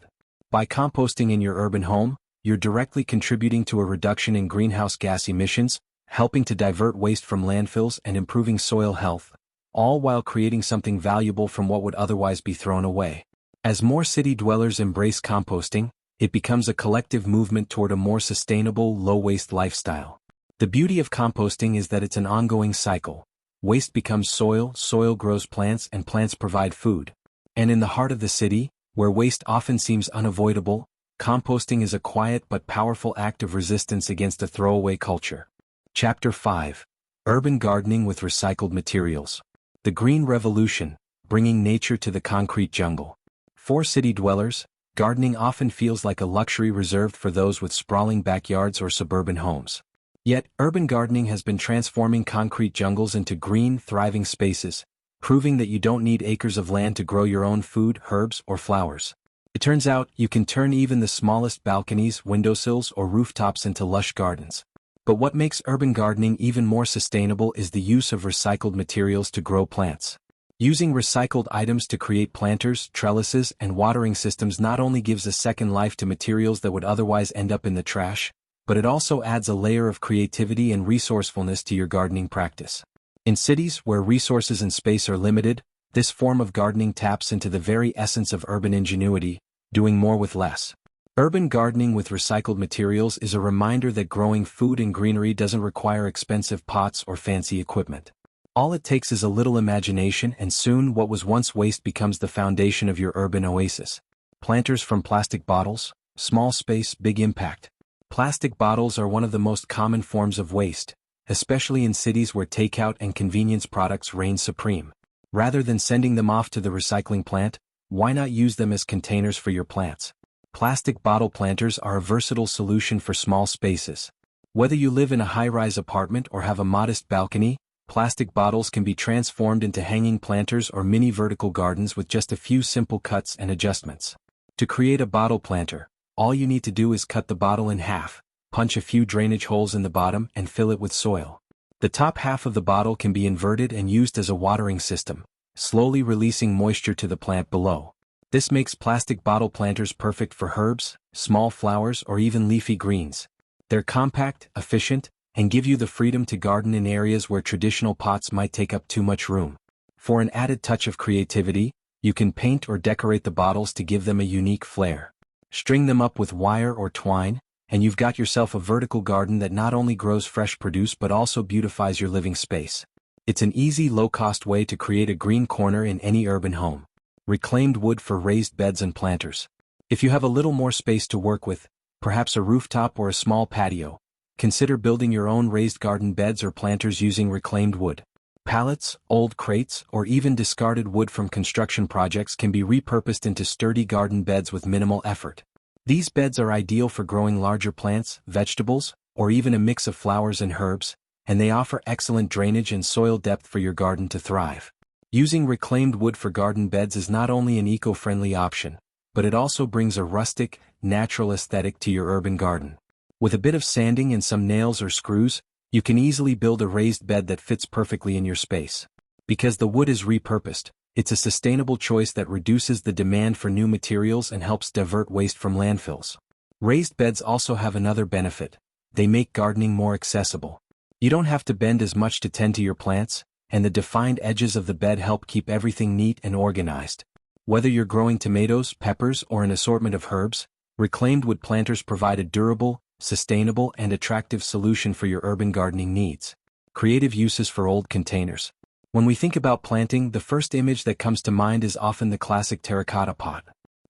By composting in your urban home, you're directly contributing to a reduction in greenhouse gas emissions, helping to divert waste from landfills and improving soil health, all while creating something valuable from what would otherwise be thrown away. As more city dwellers embrace composting, it becomes a collective movement toward a more sustainable, low-waste lifestyle. The beauty of composting is that it's an ongoing cycle. Waste becomes soil, soil grows plants, and plants provide food. And in the heart of the city, where waste often seems unavoidable, composting is a quiet but powerful act of resistance against a throwaway culture. Chapter 5. Urban Gardening with Recycled Materials. The Green Revolution, Bringing Nature to the Concrete Jungle. For city dwellers, gardening often feels like a luxury reserved for those with sprawling backyards or suburban homes. Yet, urban gardening has been transforming concrete jungles into green, thriving spaces, proving that you don't need acres of land to grow your own food, herbs, or flowers. It turns out, you can turn even the smallest balconies, windowsills, or rooftops into lush gardens. But what makes urban gardening even more sustainable is the use of recycled materials to grow plants. Using recycled items to create planters, trellises, and watering systems not only gives a second life to materials that would otherwise end up in the trash, but it also adds a layer of creativity and resourcefulness to your gardening practice. In cities where resources and space are limited, this form of gardening taps into the very essence of urban ingenuity, doing more with less. Urban gardening with recycled materials is a reminder that growing food and greenery doesn't require expensive pots or fancy equipment. All it takes is a little imagination, and soon what was once waste becomes the foundation of your urban oasis. Planters from plastic bottles, small space, big impact. Plastic bottles are one of the most common forms of waste, especially in cities where takeout and convenience products reign supreme. Rather than sending them off to the recycling plant, why not use them as containers for your plants? Plastic bottle planters are a versatile solution for small spaces. Whether you live in a high-rise apartment or have a modest balcony, plastic bottles can be transformed into hanging planters or mini vertical gardens with just a few simple cuts and adjustments. To create a bottle planter, all you need to do is cut the bottle in half, punch a few drainage holes in the bottom, and fill it with soil. The top half of the bottle can be inverted and used as a watering system, slowly releasing moisture to the plant below. This makes plastic bottle planters perfect for herbs, small flowers, or even leafy greens. They're compact, efficient, and give you the freedom to garden in areas where traditional pots might take up too much room. For an added touch of creativity, you can paint or decorate the bottles to give them a unique flair. String them up with wire or twine, and you've got yourself a vertical garden that not only grows fresh produce but also beautifies your living space. It's an easy, low-cost way to create a green corner in any urban home. Reclaimed wood for raised beds and planters. If you have a little more space to work with, perhaps a rooftop or a small patio, consider building your own raised garden beds or planters using reclaimed wood. Pallets, old crates, or even discarded wood from construction projects can be repurposed into sturdy garden beds with minimal effort. These beds are ideal for growing larger plants, vegetables, or even a mix of flowers and herbs, and they offer excellent drainage and soil depth for your garden to thrive. Using reclaimed wood for garden beds is not only an eco-friendly option, but it also brings a rustic, natural aesthetic to your urban garden. With a bit of sanding and some nails or screws, you can easily build a raised bed that fits perfectly in your space. Because the wood is repurposed, it's a sustainable choice that reduces the demand for new materials and helps divert waste from landfills. Raised beds also have another benefit: they make gardening more accessible. You don't have to bend as much to tend to your plants, and the defined edges of the bed help keep everything neat and organized. Whether you're growing tomatoes, peppers, or an assortment of herbs, reclaimed wood planters provide a durable, sustainable, and attractive solution for your urban gardening needs. Creative uses for old containers. When we think about planting, the first image that comes to mind is often the classic terracotta pot.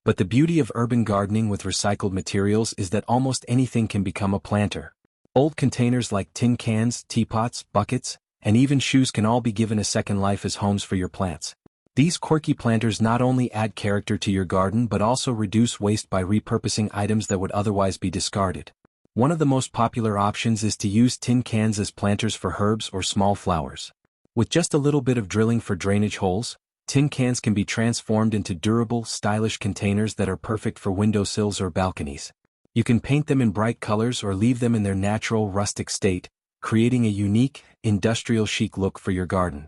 But the beauty of urban gardening with recycled materials is that almost anything can become a planter. Old containers like tin cans, teapots, buckets, and even shoes can all be given a second life as homes for your plants. These quirky planters not only add character to your garden but also reduce waste by repurposing items that would otherwise be discarded. One of the most popular options is to use tin cans as planters for herbs or small flowers. With just a little bit of drilling for drainage holes, tin cans can be transformed into durable, stylish containers that are perfect for windowsills or balconies. You can paint them in bright colors or leave them in their natural, rustic state, creating a unique, industrial chic look for your garden.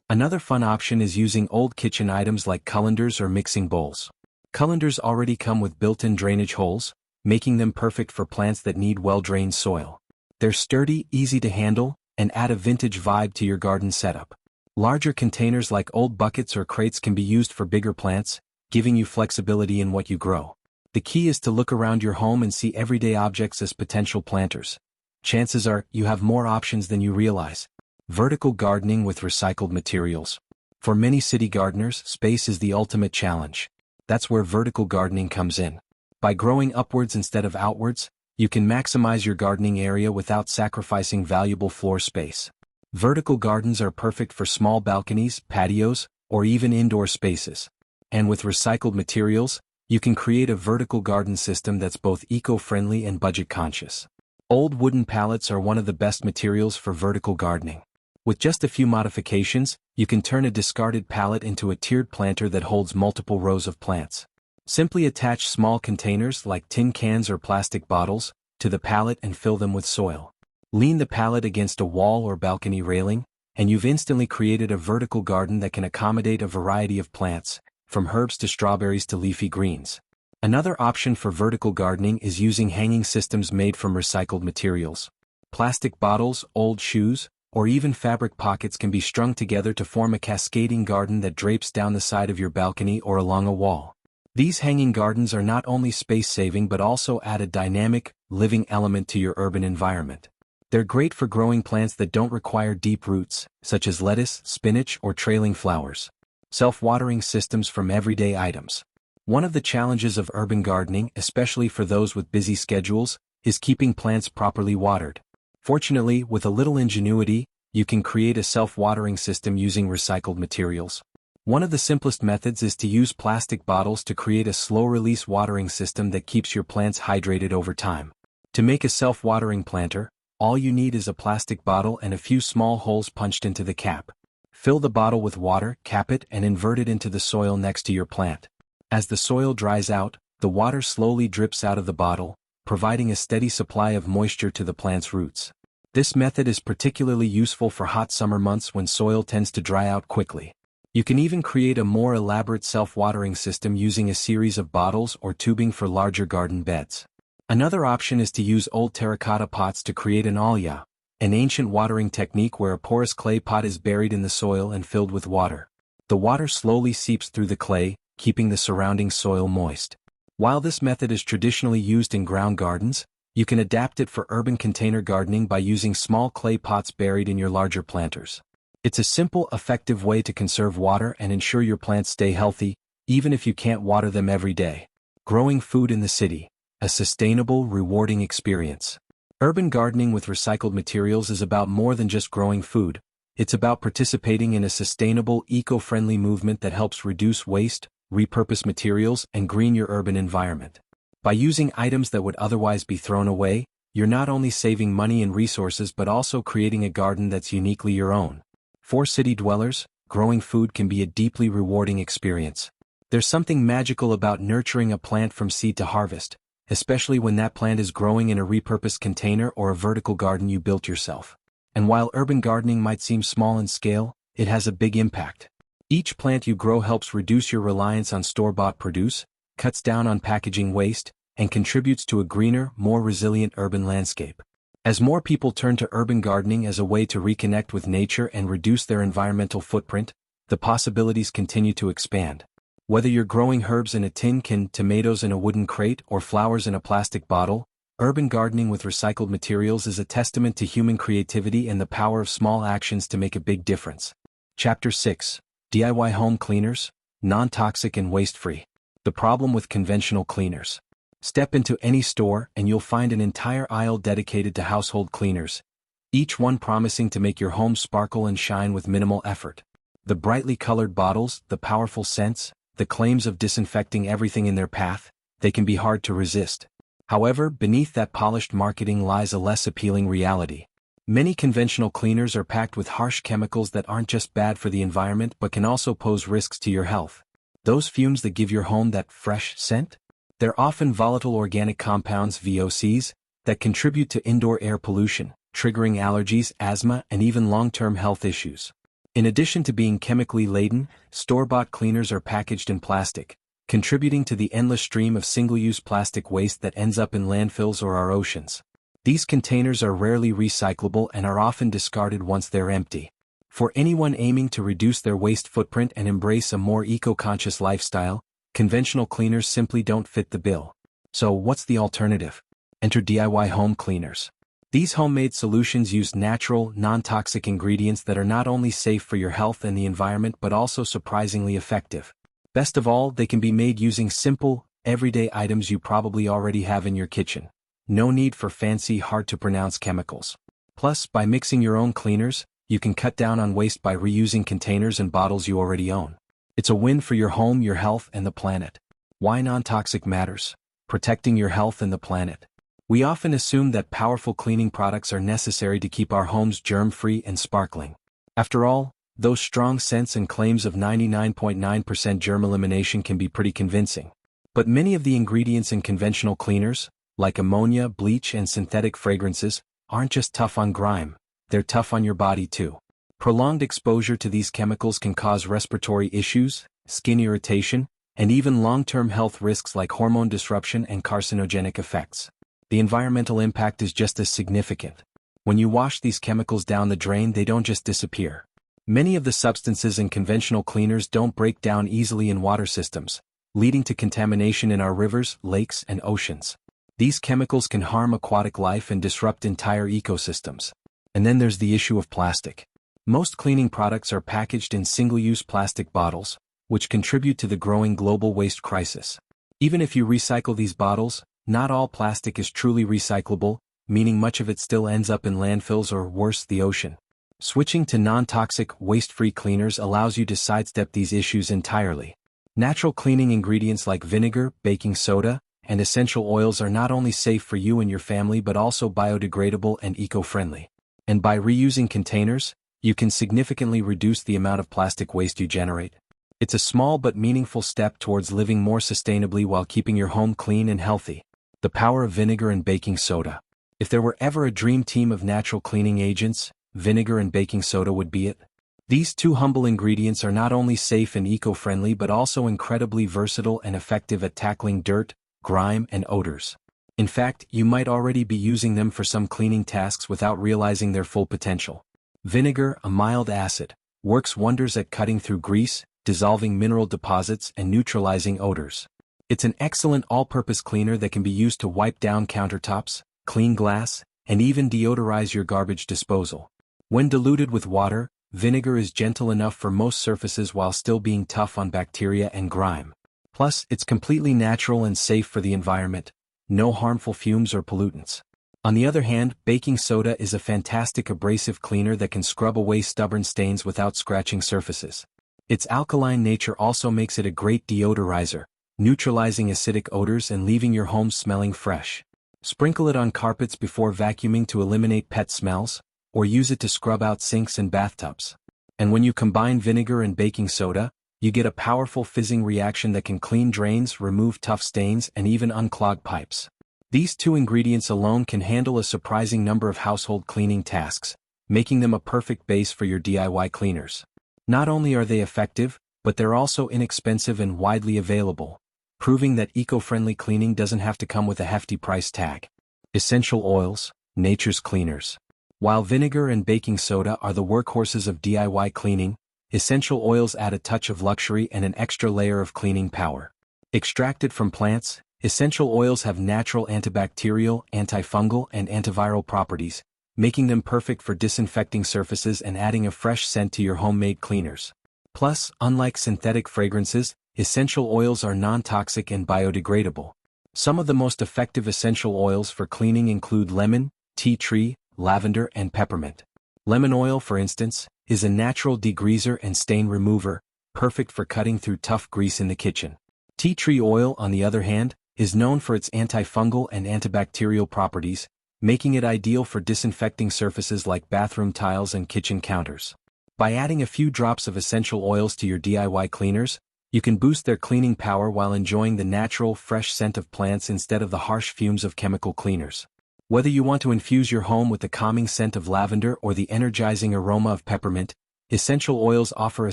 Another fun option is using old kitchen items like colanders or mixing bowls. Colanders already come with built-in drainage holes, making them perfect for plants that need well-drained soil. They're sturdy, easy to handle, and add a vintage vibe to your garden setup. Larger containers like old buckets or crates can be used for bigger plants, giving you flexibility in what you grow. The key is to look around your home and see everyday objects as potential planters. Chances are, you have more options than you realize. Vertical gardening with recycled materials. For many city gardeners, space is the ultimate challenge. That's where vertical gardening comes in. By growing upwards instead of outwards, you can maximize your gardening area without sacrificing valuable floor space. Vertical gardens are perfect for small balconies, patios, or even indoor spaces. And with recycled materials, you can create a vertical garden system that's both eco-friendly and budget-conscious. Old wooden pallets are one of the best materials for vertical gardening. With just a few modifications, you can turn a discarded pallet into a tiered planter that holds multiple rows of plants. Simply attach small containers like tin cans or plastic bottles to the pallet and fill them with soil. Lean the pallet against a wall or balcony railing, and you've instantly created a vertical garden that can accommodate a variety of plants, from herbs to strawberries to leafy greens. Another option for vertical gardening is using hanging systems made from recycled materials. Plastic bottles, old shoes, or even fabric pockets can be strung together to form a cascading garden that drapes down the side of your balcony or along a wall. These hanging gardens are not only space-saving but also add a dynamic, living element to your urban environment. They're great for growing plants that don't require deep roots, such as lettuce, spinach, or trailing flowers. Self-watering systems from everyday items. One of the challenges of urban gardening, especially for those with busy schedules, is keeping plants properly watered. Fortunately, with a little ingenuity, you can create a self-watering system using recycled materials. One of the simplest methods is to use plastic bottles to create a slow-release watering system that keeps your plants hydrated over time. To make a self-watering planter, all you need is a plastic bottle and a few small holes punched into the cap. Fill the bottle with water, cap it, and invert it into the soil next to your plant. As the soil dries out, the water slowly drips out of the bottle, providing a steady supply of moisture to the plant's roots. This method is particularly useful for hot summer months when soil tends to dry out quickly. You can even create a more elaborate self-watering system using a series of bottles or tubing for larger garden beds. Another option is to use old terracotta pots to create an olla, an ancient watering technique where a porous clay pot is buried in the soil and filled with water. The water slowly seeps through the clay, keeping the surrounding soil moist. While this method is traditionally used in ground gardens, you can adapt it for urban container gardening by using small clay pots buried in your larger planters. It's a simple, effective way to conserve water and ensure your plants stay healthy, even if you can't water them every day. Growing food in the city. A sustainable, rewarding experience. Urban gardening with recycled materials is about more than just growing food. It's about participating in a sustainable, eco-friendly movement that helps reduce waste, repurpose materials, and green your urban environment. By using items that would otherwise be thrown away, you're not only saving money and resources but also creating a garden that's uniquely your own. For city dwellers, growing food can be a deeply rewarding experience. There's something magical about nurturing a plant from seed to harvest, especially when that plant is growing in a repurposed container or a vertical garden you built yourself. And while urban gardening might seem small in scale, it has a big impact. Each plant you grow helps reduce your reliance on store-bought produce, cuts down on packaging waste, and contributes to a greener, more resilient urban landscape. As more people turn to urban gardening as a way to reconnect with nature and reduce their environmental footprint, the possibilities continue to expand. Whether you're growing herbs in a tin can, tomatoes in a wooden crate, or flowers in a plastic bottle, urban gardening with recycled materials is a testament to human creativity and the power of small actions to make a big difference. Chapter 6: DIY Home Cleaners, Non-Toxic and Waste-Free. The problem with conventional cleaners. Step into any store and you'll find an entire aisle dedicated to household cleaners, each one promising to make your home sparkle and shine with minimal effort. The brightly colored bottles, the powerful scents, the claims of disinfecting everything in their path, they can be hard to resist. However, beneath that polished marketing lies a less appealing reality. Many conventional cleaners are packed with harsh chemicals that aren't just bad for the environment but can also pose risks to your health. Those fumes that give your home that fresh scent? They're often volatile organic compounds (VOCs) that contribute to indoor air pollution, triggering allergies, asthma, and even long-term health issues. In addition to being chemically laden, store-bought cleaners are packaged in plastic, contributing to the endless stream of single-use plastic waste that ends up in landfills or our oceans. These containers are rarely recyclable and are often discarded once they're empty. For anyone aiming to reduce their waste footprint and embrace a more eco-conscious lifestyle, conventional cleaners simply don't fit the bill. So what's the alternative? Enter DIY home cleaners. These homemade solutions use natural, non-toxic ingredients that are not only safe for your health and the environment but also surprisingly effective. Best of all, they can be made using simple, everyday items you probably already have in your kitchen. No need for fancy, hard-to-pronounce chemicals. Plus, by mixing your own cleaners, you can cut down on waste by reusing containers and bottles you already own. It's a win for your home, your health, and the planet. Why non-toxic matters? Protecting your health and the planet. We often assume that powerful cleaning products are necessary to keep our homes germ-free and sparkling. After all, those strong scents and claims of 99.9% germ elimination can be pretty convincing. But many of the ingredients in conventional cleaners, like ammonia, bleach, and synthetic fragrances, aren't just tough on grime, they're tough on your body too. Prolonged exposure to these chemicals can cause respiratory issues, skin irritation, and even long-term health risks like hormone disruption and carcinogenic effects. The environmental impact is just as significant. When you wash these chemicals down the drain, they don't just disappear. Many of the substances in conventional cleaners don't break down easily in water systems, leading to contamination in our rivers, lakes, and oceans. These chemicals can harm aquatic life and disrupt entire ecosystems. And then there's the issue of plastic. Most cleaning products are packaged in single-use plastic bottles, which contribute to the growing global waste crisis. Even if you recycle these bottles, not all plastic is truly recyclable, meaning much of it still ends up in landfills or worse, the ocean. Switching to non-toxic, waste-free cleaners allows you to sidestep these issues entirely. Natural cleaning ingredients like vinegar, baking soda, and essential oils are not only safe for you and your family but also biodegradable and eco-friendly. And by reusing containers, you can significantly reduce the amount of plastic waste you generate. It's a small but meaningful step towards living more sustainably while keeping your home clean and healthy. The power of vinegar and baking soda. If there were ever a dream team of natural cleaning agents, vinegar and baking soda would be it. These two humble ingredients are not only safe and eco-friendly but also incredibly versatile and effective at tackling dirt, grime, and odors. In fact, you might already be using them for some cleaning tasks without realizing their full potential. Vinegar, a mild acid, works wonders at cutting through grease, dissolving mineral deposits, and neutralizing odors. It's an excellent all-purpose cleaner that can be used to wipe down countertops, clean glass, and even deodorize your garbage disposal. When diluted with water, vinegar is gentle enough for most surfaces while still being tough on bacteria and grime. Plus, it's completely natural and safe for the environment. No harmful fumes or pollutants. On the other hand, baking soda is a fantastic abrasive cleaner that can scrub away stubborn stains without scratching surfaces. Its alkaline nature also makes it a great deodorizer, neutralizing acidic odors and leaving your home smelling fresh. Sprinkle it on carpets before vacuuming to eliminate pet smells, or use it to scrub out sinks and bathtubs. And when you combine vinegar and baking soda, you get a powerful fizzing reaction that can clean drains, remove tough stains, and even unclog pipes. These two ingredients alone can handle a surprising number of household cleaning tasks, making them a perfect base for your DIY cleaners. Not only are they effective, but they're also inexpensive and widely available, proving that eco-friendly cleaning doesn't have to come with a hefty price tag. Essential oils, nature's cleaners. While vinegar and baking soda are the workhorses of DIY cleaning, essential oils add a touch of luxury and an extra layer of cleaning power. Extracted from plants, essential oils have natural antibacterial, antifungal, and antiviral properties, making them perfect for disinfecting surfaces and adding a fresh scent to your homemade cleaners. Plus, unlike synthetic fragrances, essential oils are non-toxic and biodegradable. Some of the most effective essential oils for cleaning include lemon, tea tree, lavender, and peppermint. Lemon oil, for instance, is a natural degreaser and stain remover, perfect for cutting through tough grease in the kitchen. Tea tree oil, on the other hand, is known for its antifungal and antibacterial properties, making it ideal for disinfecting surfaces like bathroom tiles and kitchen counters. By adding a few drops of essential oils to your DIY cleaners, you can boost their cleaning power while enjoying the natural, fresh scent of plants instead of the harsh fumes of chemical cleaners. Whether you want to infuse your home with the calming scent of lavender or the energizing aroma of peppermint, essential oils offer a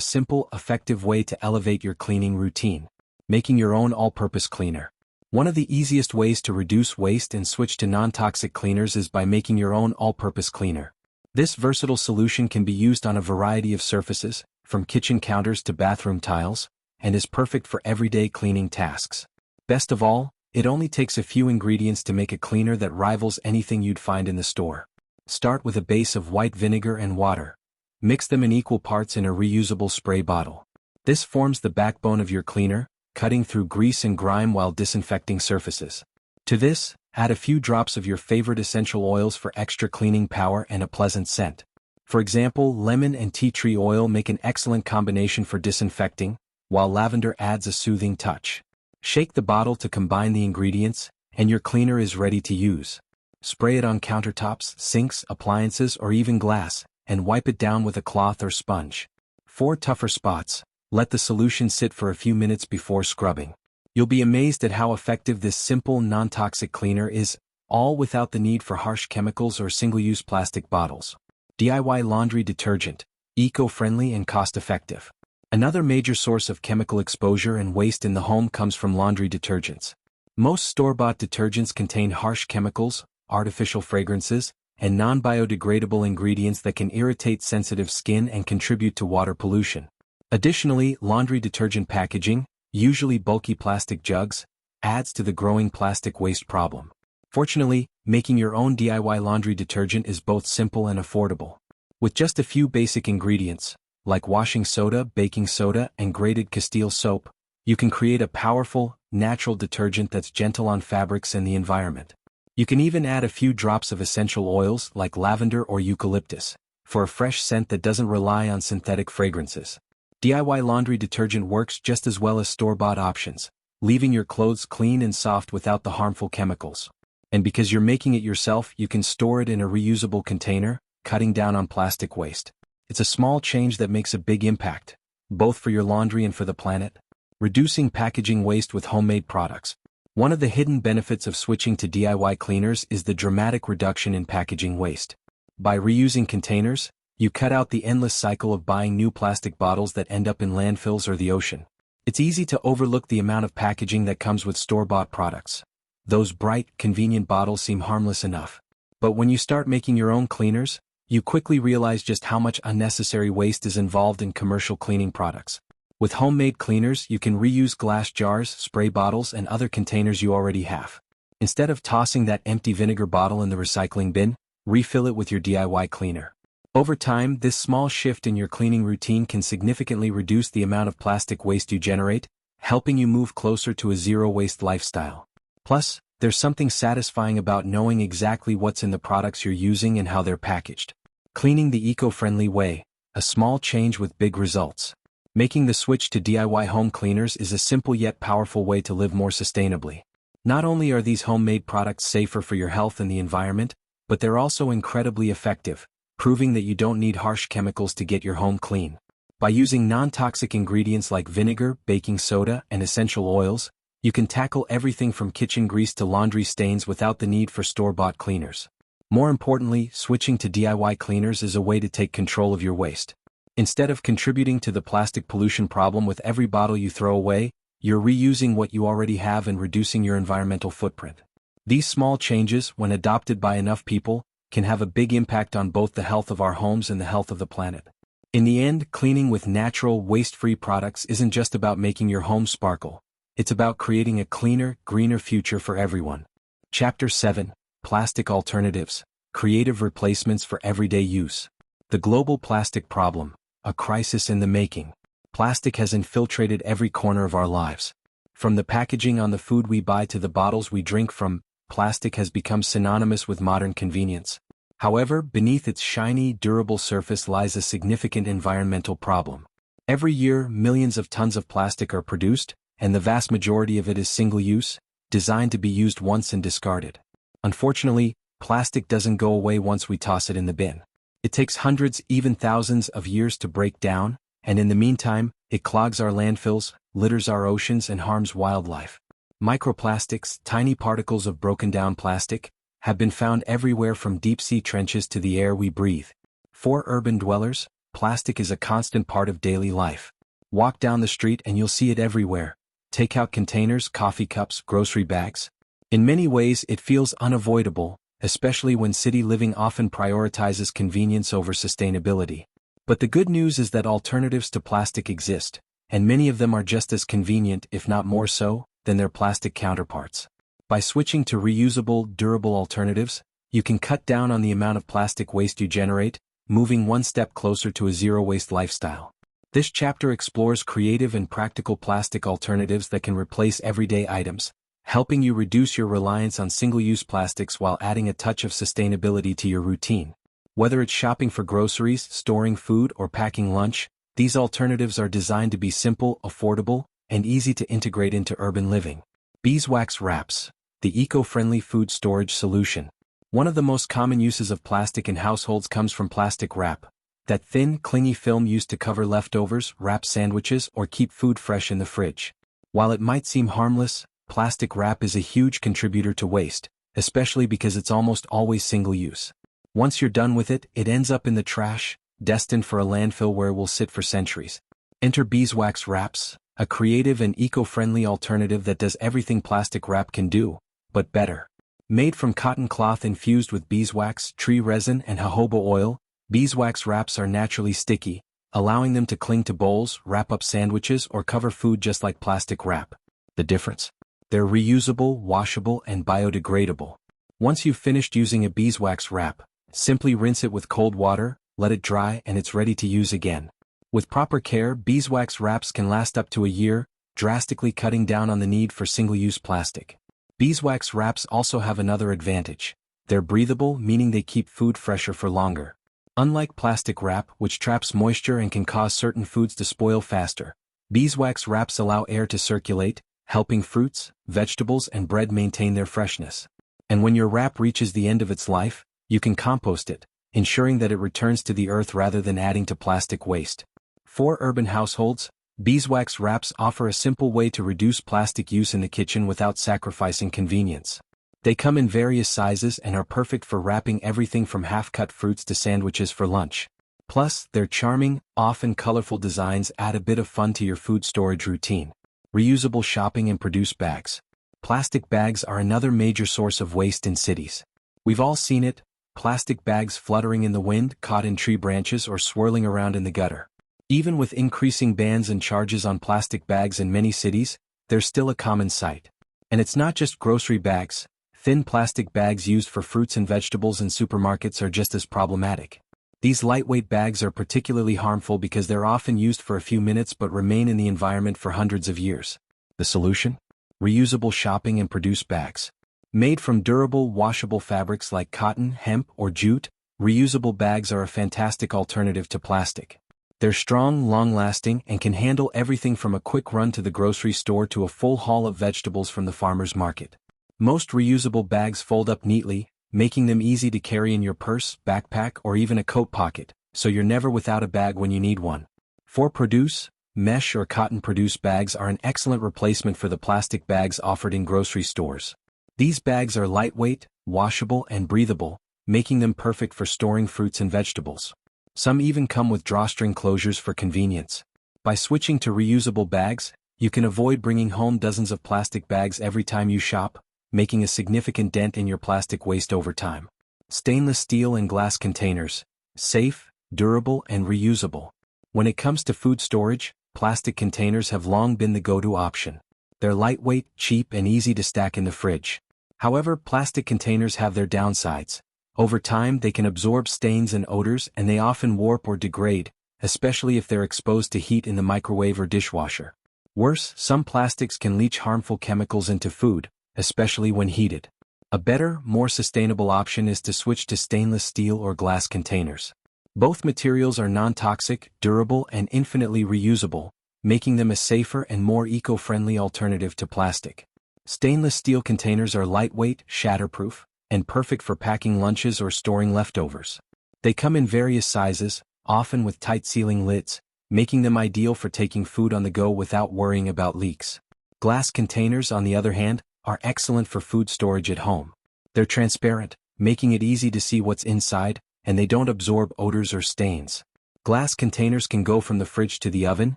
simple, effective way to elevate your cleaning routine, making your own all-purpose cleaner. One of the easiest ways to reduce waste and switch to non-toxic cleaners is by making your own all-purpose cleaner. This versatile solution can be used on a variety of surfaces, from kitchen counters to bathroom tiles, and is perfect for everyday cleaning tasks. Best of all, it only takes a few ingredients to make a cleaner that rivals anything you'd find in the store. Start with a base of white vinegar and water. Mix them in equal parts in a reusable spray bottle. This forms the backbone of your cleaner, cutting through grease and grime while disinfecting surfaces. To this, add a few drops of your favorite essential oils for extra cleaning power and a pleasant scent. For example, lemon and tea tree oil make an excellent combination for disinfecting, while lavender adds a soothing touch. Shake the bottle to combine the ingredients, and your cleaner is ready to use. Spray it on countertops, sinks, appliances, or even glass, and wipe it down with a cloth or sponge. For tougher spots, let the solution sit for a few minutes before scrubbing. You'll be amazed at how effective this simple, non-toxic cleaner is, all without the need for harsh chemicals or single-use plastic bottles. DIY laundry detergent, eco-friendly and cost-effective. Another major source of chemical exposure and waste in the home comes from laundry detergents. Most store-bought detergents contain harsh chemicals, artificial fragrances, and non-biodegradable ingredients that can irritate sensitive skin and contribute to water pollution. Additionally, laundry detergent packaging, usually bulky plastic jugs, adds to the growing plastic waste problem. Fortunately, making your own DIY laundry detergent is both simple and affordable. With just a few basic ingredients, like washing soda, baking soda, and grated Castile soap, you can create a powerful, natural detergent that's gentle on fabrics and the environment. You can even add a few drops of essential oils like lavender or eucalyptus, for a fresh scent that doesn't rely on synthetic fragrances. DIY laundry detergent works just as well as store-bought options, leaving your clothes clean and soft without the harmful chemicals. And because you're making it yourself, you can store it in a reusable container, cutting down on plastic waste. It's a small change that makes a big impact, both for your laundry and for the planet. Reducing packaging waste with homemade products. One of the hidden benefits of switching to DIY cleaners is the dramatic reduction in packaging waste. By reusing containers, you cut out the endless cycle of buying new plastic bottles that end up in landfills or the ocean. It's easy to overlook the amount of packaging that comes with store-bought products. Those bright, convenient bottles seem harmless enough. But when you start making your own cleaners, you quickly realize just how much unnecessary waste is involved in commercial cleaning products. With homemade cleaners, you can reuse glass jars, spray bottles, and other containers you already have. Instead of tossing that empty vinegar bottle in the recycling bin, refill it with your DIY cleaner. Over time, this small shift in your cleaning routine can significantly reduce the amount of plastic waste you generate, helping you move closer to a zero-waste lifestyle. Plus, there's something satisfying about knowing exactly what's in the products you're using and how they're packaged. Cleaning the eco-friendly way, a small change with big results. Making the switch to DIY home cleaners is a simple yet powerful way to live more sustainably. Not only are these homemade products safer for your health and the environment, but they're also incredibly effective, proving that you don't need harsh chemicals to get your home clean. By using non-toxic ingredients like vinegar, baking soda, and essential oils, you can tackle everything from kitchen grease to laundry stains without the need for store-bought cleaners. More importantly, switching to DIY cleaners is a way to take control of your waste. Instead of contributing to the plastic pollution problem with every bottle you throw away, you're reusing what you already have and reducing your environmental footprint. These small changes, when adopted by enough people, can have a big impact on both the health of our homes and the health of the planet. In the end, cleaning with natural, waste-free products isn't just about making your home sparkle. It's about creating a cleaner, greener future for everyone. Chapter 7: Plastic Alternatives, Creative Replacements for Everyday Use. The global plastic problem, a crisis in the making. Plastic has infiltrated every corner of our lives. From the packaging on the food we buy to the bottles we drink from, plastic has become synonymous with modern convenience. However, beneath its shiny, durable surface lies a significant environmental problem. Every year, millions of tons of plastic are produced, and the vast majority of it is single-use, designed to be used once and discarded. Unfortunately, plastic doesn't go away once we toss it in the bin. It takes hundreds, even thousands of years to break down, and in the meantime, it clogs our landfills, litters our oceans, and harms wildlife. Microplastics, tiny particles of broken-down plastic, have been found everywhere from deep-sea trenches to the air we breathe. For urban dwellers, plastic is a constant part of daily life. Walk down the street and you'll see it everywhere. Takeout containers, coffee cups, grocery bags. In many ways, it feels unavoidable, especially when city living often prioritizes convenience over sustainability. But the good news is that alternatives to plastic exist, and many of them are just as convenient, if not more so, than their plastic counterparts. By switching to reusable, durable alternatives, you can cut down on the amount of plastic waste you generate, moving one step closer to a zero-waste lifestyle. This chapter explores creative and practical plastic alternatives that can replace everyday items, helping you reduce your reliance on single-use plastics while adding a touch of sustainability to your routine. Whether it's shopping for groceries, storing food, or packing lunch, these alternatives are designed to be simple, affordable, and easy to integrate into urban living. Beeswax wraps, the eco-friendly food storage solution. One of the most common uses of plastic in households comes from plastic wrap, that thin, clingy film used to cover leftovers, wrap sandwiches, or keep food fresh in the fridge. While it might seem harmless, plastic wrap is a huge contributor to waste, especially because it's almost always single-use. Once you're done with it, it ends up in the trash, destined for a landfill where it will sit for centuries. Enter beeswax wraps, a creative and eco-friendly alternative that does everything plastic wrap can do, but better. Made from cotton cloth infused with beeswax, tree resin, and jojoba oil, beeswax wraps are naturally sticky, allowing them to cling to bowls, wrap up sandwiches, or cover food just like plastic wrap. The difference? They're reusable, washable, and biodegradable. Once you've finished using a beeswax wrap, simply rinse it with cold water, let it dry, and it's ready to use again. With proper care, beeswax wraps can last up to a year, drastically cutting down on the need for single-use plastic. Beeswax wraps also have another advantage. They're breathable, meaning they keep food fresher for longer. Unlike plastic wrap, which traps moisture and can cause certain foods to spoil faster, beeswax wraps allow air to circulate, helping fruits, vegetables, and bread maintain their freshness. And when your wrap reaches the end of its life, you can compost it, ensuring that it returns to the earth rather than adding to plastic waste. For urban households, beeswax wraps offer a simple way to reduce plastic use in the kitchen without sacrificing convenience. They come in various sizes and are perfect for wrapping everything from half-cut fruits to sandwiches for lunch. Plus, their charming, often colorful designs add a bit of fun to your food storage routine. Reusable shopping and produce bags. Plastic bags are another major source of waste in cities. We've all seen it, plastic bags fluttering in the wind, caught in tree branches, or swirling around in the gutter. Even with increasing bans and charges on plastic bags in many cities, they're still a common sight. And it's not just grocery bags. Thin plastic bags used for fruits and vegetables in supermarkets are just as problematic. These lightweight bags are particularly harmful because they're often used for a few minutes but remain in the environment for hundreds of years. The solution? Reusable shopping and produce bags. Made from durable, washable fabrics like cotton, hemp, or jute, reusable bags are a fantastic alternative to plastic. They're strong, long-lasting, and can handle everything from a quick run to the grocery store to a full haul of vegetables from the farmer's market. Most reusable bags fold up neatly, making them easy to carry in your purse, backpack, or even a coat pocket, so you're never without a bag when you need one. For produce, mesh or cotton produce bags are an excellent replacement for the plastic bags offered in grocery stores. These bags are lightweight, washable, and breathable, making them perfect for storing fruits and vegetables. Some even come with drawstring closures for convenience. By switching to reusable bags, you can avoid bringing home dozens of plastic bags every time you shop, making a significant dent in your plastic waste over time. Stainless steel and glass containers, safe, durable, and reusable. When it comes to food storage, plastic containers have long been the go-to option. They're lightweight, cheap, and easy to stack in the fridge. However, plastic containers have their downsides. Over time, they can absorb stains and odors, and they often warp or degrade, especially if they're exposed to heat in the microwave or dishwasher. Worse, some plastics can leach harmful chemicals into food, especially when heated. A better, more sustainable option is to switch to stainless steel or glass containers. Both materials are non-toxic, durable, and infinitely reusable, making them a safer and more eco-friendly alternative to plastic. Stainless steel containers are lightweight, shatterproof, and perfect for packing lunches or storing leftovers. They come in various sizes, often with tight sealing lids, making them ideal for taking food on the go without worrying about leaks. Glass containers, on the other hand, are excellent for food storage at home. They're transparent, making it easy to see what's inside, and they don't absorb odors or stains. Glass containers can go from the fridge to the oven,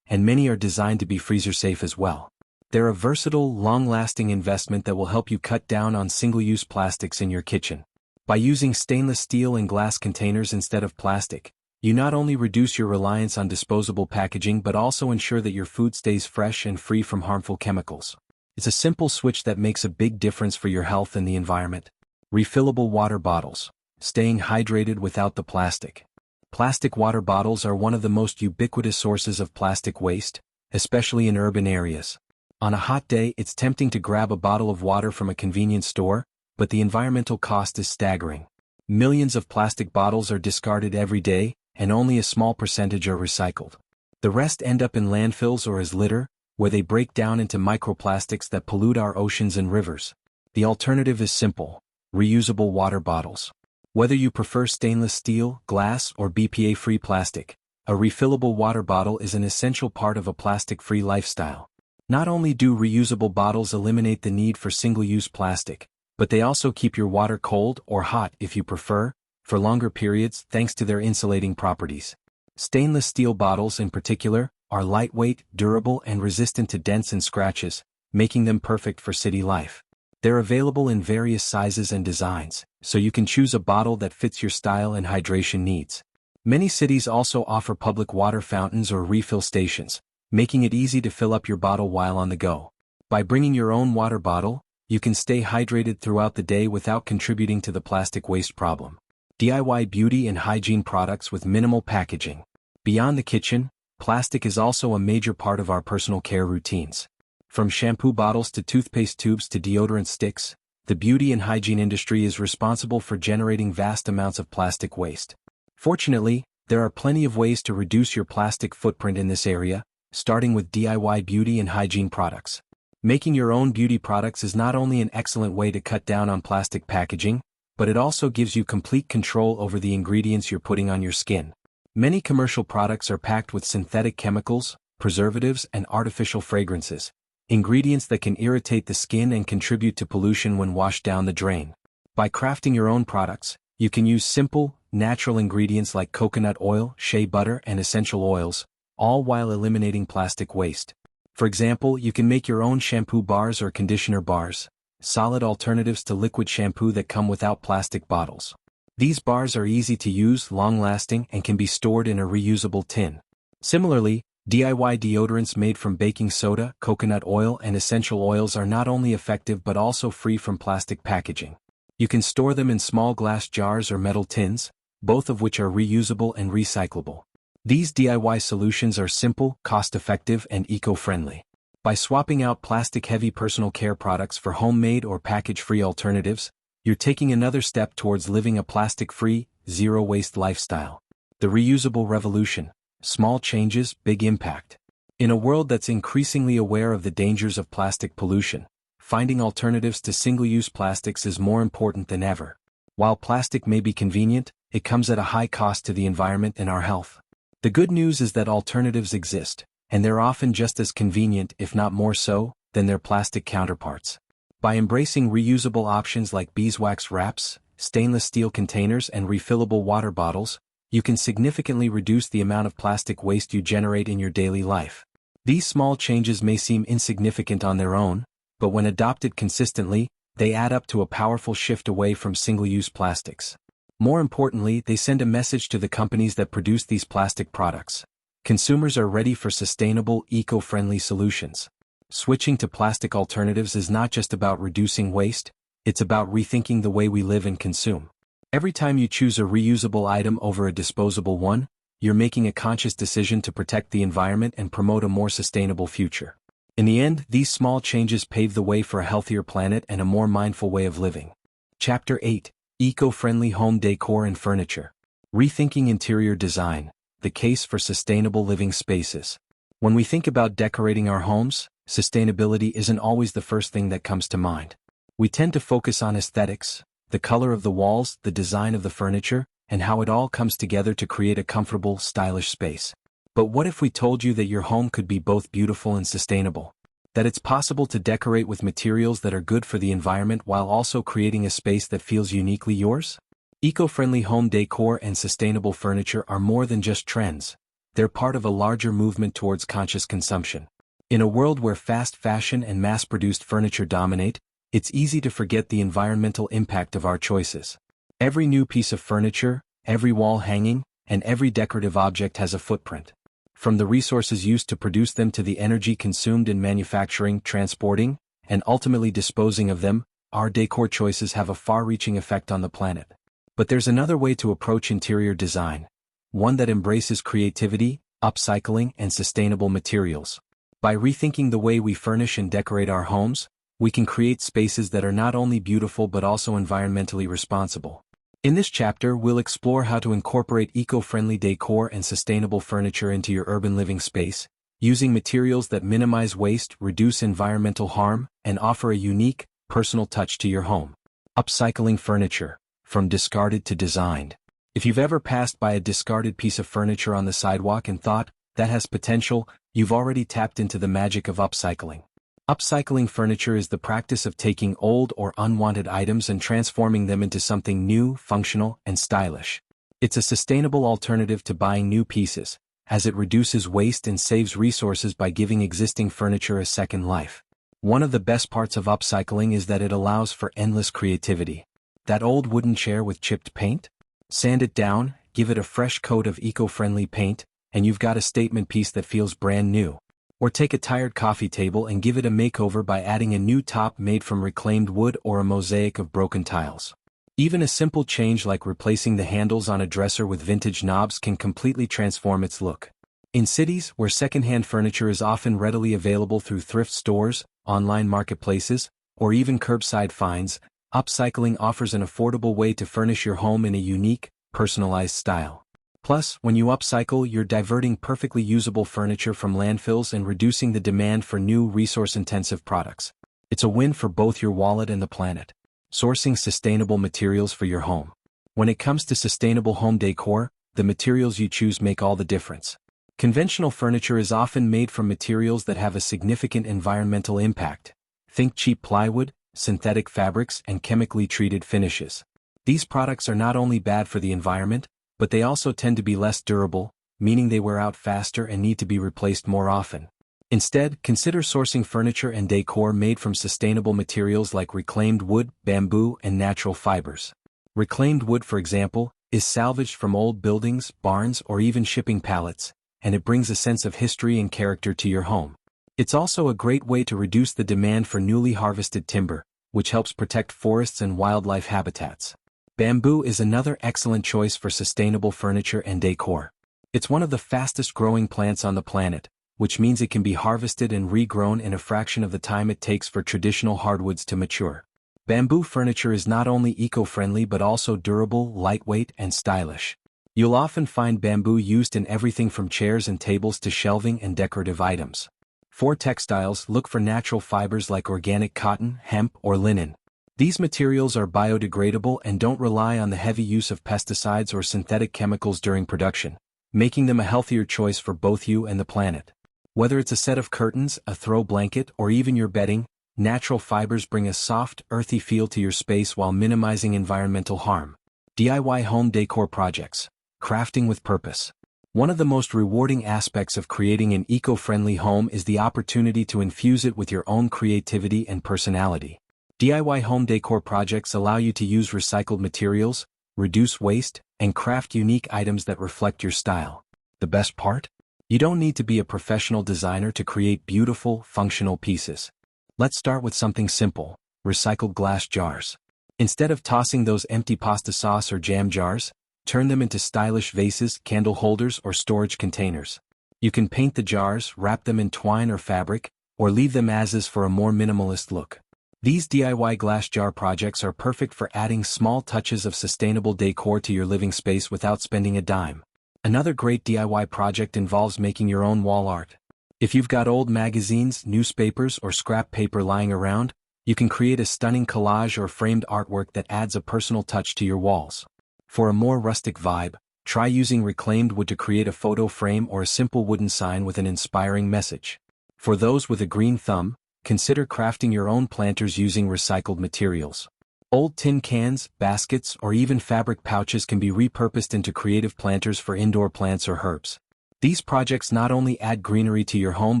and many are designed to be freezer-safe as well. They're a versatile, long-lasting investment that will help you cut down on single-use plastics in your kitchen. By using stainless steel and glass containers instead of plastic, you not only reduce your reliance on disposable packaging but also ensure that your food stays fresh and free from harmful chemicals. It's a simple switch that makes a big difference for your health and the environment. Refillable water bottles. Staying hydrated without the plastic. Plastic water bottles are one of the most ubiquitous sources of plastic waste, especially in urban areas. On a hot day, it's tempting to grab a bottle of water from a convenience store, but the environmental cost is staggering. Millions of plastic bottles are discarded every day, and only a small percentage are recycled. The rest end up in landfills or as litter, where they break down into microplastics that pollute our oceans and rivers. The alternative is simple: reusable water bottles. Whether you prefer stainless steel, glass, or BPA-free plastic, a refillable water bottle is an essential part of a plastic-free lifestyle. Not only do reusable bottles eliminate the need for single-use plastic, but they also keep your water cold or hot if you prefer, for longer periods thanks to their insulating properties. Stainless steel bottles in particular are lightweight, durable, and resistant to dents and scratches, making them perfect for city life. They're available in various sizes and designs, so you can choose a bottle that fits your style and hydration needs. Many cities also offer public water fountains or refill stations, making it easy to fill up your bottle while on the go. By bringing your own water bottle, you can stay hydrated throughout the day without contributing to the plastic waste problem. DIY beauty and hygiene products with minimal packaging. Beyond the kitchen, plastic is also a major part of our personal care routines. From shampoo bottles to toothpaste tubes to deodorant sticks, the beauty and hygiene industry is responsible for generating vast amounts of plastic waste. Fortunately, there are plenty of ways to reduce your plastic footprint in this area, starting with DIY beauty and hygiene products. Making your own beauty products is not only an excellent way to cut down on plastic packaging, but it also gives you complete control over the ingredients you're putting on your skin. Many commercial products are packed with synthetic chemicals, preservatives, and artificial fragrances, ingredients that can irritate the skin and contribute to pollution when washed down the drain. By crafting your own products, you can use simple, natural ingredients like coconut oil, shea butter, and essential oils, all while eliminating plastic waste. For example, you can make your own shampoo bars or conditioner bars, solid alternatives to liquid shampoo that come without plastic bottles. These bars are easy to use, long-lasting, and can be stored in a reusable tin. Similarly, DIY deodorants made from baking soda, coconut oil, and essential oils are not only effective but also free from plastic packaging. You can store them in small glass jars or metal tins, both of which are reusable and recyclable. These DIY solutions are simple, cost-effective, and eco-friendly. By swapping out plastic-heavy personal care products for homemade or package-free alternatives, you're taking another step towards living a plastic-free, zero-waste lifestyle. The reusable revolution. Small changes, big impact. In a world that's increasingly aware of the dangers of plastic pollution, finding alternatives to single-use plastics is more important than ever. While plastic may be convenient, it comes at a high cost to the environment and our health. The good news is that alternatives exist, and they're often just as convenient, if not more so, than their plastic counterparts. By embracing reusable options like beeswax wraps, stainless steel containers, and refillable water bottles, you can significantly reduce the amount of plastic waste you generate in your daily life. These small changes may seem insignificant on their own, but when adopted consistently, they add up to a powerful shift away from single-use plastics. More importantly, they send a message to the companies that produce these plastic products. Consumers are ready for sustainable, eco-friendly solutions. Switching to plastic alternatives is not just about reducing waste, it's about rethinking the way we live and consume. Every time you choose a reusable item over a disposable one, you're making a conscious decision to protect the environment and promote a more sustainable future. In the end, these small changes pave the way for a healthier planet and a more mindful way of living. Chapter 8: Eco-Friendly Home Decor and Furniture. Rethinking Interior Design, the case for sustainable living spaces. When we think about decorating our homes, sustainability isn't always the first thing that comes to mind. We tend to focus on aesthetics, the color of the walls, the design of the furniture, and how it all comes together to create a comfortable, stylish space. But what if we told you that your home could be both beautiful and sustainable? That it's possible to decorate with materials that are good for the environment while also creating a space that feels uniquely yours? Eco-friendly home decor and sustainable furniture are more than just trends. They're part of a larger movement towards conscious consumption. In a world where fast fashion and mass-produced furniture dominate, it's easy to forget the environmental impact of our choices. Every new piece of furniture, every wall hanging, and every decorative object has a footprint. From the resources used to produce them to the energy consumed in manufacturing, transporting, and ultimately disposing of them, our decor choices have a far-reaching effect on the planet. But there's another way to approach interior design, one that embraces creativity, upcycling, and sustainable materials. By rethinking the way we furnish and decorate our homes, we can create spaces that are not only beautiful but also environmentally responsible. In this chapter, we'll explore how to incorporate eco-friendly decor and sustainable furniture into your urban living space, using materials that minimize waste, reduce environmental harm, and offer a unique, personal touch to your home. Upcycling furniture, from discarded to designed. If you've ever passed by a discarded piece of furniture on the sidewalk and thought, that has potential, you've already tapped into the magic of upcycling. Upcycling furniture is the practice of taking old or unwanted items and transforming them into something new, functional, and stylish. It's a sustainable alternative to buying new pieces, as it reduces waste and saves resources by giving existing furniture a second life. One of the best parts of upcycling is that it allows for endless creativity. That old wooden chair with chipped paint? Sand it down, give it a fresh coat of eco-friendly paint, and you've got a statement piece that feels brand new. Or take a tired coffee table and give it a makeover by adding a new top made from reclaimed wood or a mosaic of broken tiles. Even a simple change like replacing the handles on a dresser with vintage knobs can completely transform its look. In cities where secondhand furniture is often readily available through thrift stores, online marketplaces, or even curbside finds, upcycling offers an affordable way to furnish your home in a unique, personalized style. Plus, when you upcycle, you're diverting perfectly usable furniture from landfills and reducing the demand for new resource-intensive products. It's a win for both your wallet and the planet. Sourcing sustainable materials for your home. When it comes to sustainable home decor, the materials you choose make all the difference. Conventional furniture is often made from materials that have a significant environmental impact. Think cheap plywood, synthetic fabrics, and chemically treated finishes. These products are not only bad for the environment, but they also tend to be less durable, meaning they wear out faster and need to be replaced more often. Instead, consider sourcing furniture and decor made from sustainable materials like reclaimed wood, bamboo, and natural fibers. Reclaimed wood, for example, is salvaged from old buildings, barns, or even shipping pallets, and it brings a sense of history and character to your home. It's also a great way to reduce the demand for newly harvested timber, which helps protect forests and wildlife habitats. Bamboo is another excellent choice for sustainable furniture and decor. It's one of the fastest growing plants on the planet, which means it can be harvested and regrown in a fraction of the time it takes for traditional hardwoods to mature. Bamboo furniture is not only eco-friendly but also durable, lightweight, and stylish. You'll often find bamboo used in everything from chairs and tables to shelving and decorative items. For textiles, look for natural fibers like organic cotton, hemp, or linen. These materials are biodegradable and don't rely on the heavy use of pesticides or synthetic chemicals during production, making them a healthier choice for both you and the planet. Whether it's a set of curtains, a throw blanket, or even your bedding, natural fibers bring a soft, earthy feel to your space while minimizing environmental harm. DIY home decor projects. Crafting with purpose. One of the most rewarding aspects of creating an eco-friendly home is the opportunity to infuse it with your own creativity and personality. DIY home decor projects allow you to use recycled materials, reduce waste, and craft unique items that reflect your style. The best part? You don't need to be a professional designer to create beautiful, functional pieces. Let's start with something simple: recycled glass jars. Instead of tossing those empty pasta sauce or jam jars, turn them into stylish vases, candle holders, or storage containers. You can paint the jars, wrap them in twine or fabric, or leave them as is for a more minimalist look. These DIY glass jar projects are perfect for adding small touches of sustainable decor to your living space without spending a dime. Another great DIY project involves making your own wall art. If you've got old magazines, newspapers, or scrap paper lying around, you can create a stunning collage or framed artwork that adds a personal touch to your walls. For a more rustic vibe, try using reclaimed wood to create a photo frame or a simple wooden sign with an inspiring message. For those with a green thumb, consider crafting your own planters using recycled materials. Old tin cans, baskets, or even fabric pouches can be repurposed into creative planters for indoor plants or herbs. These projects not only add greenery to your home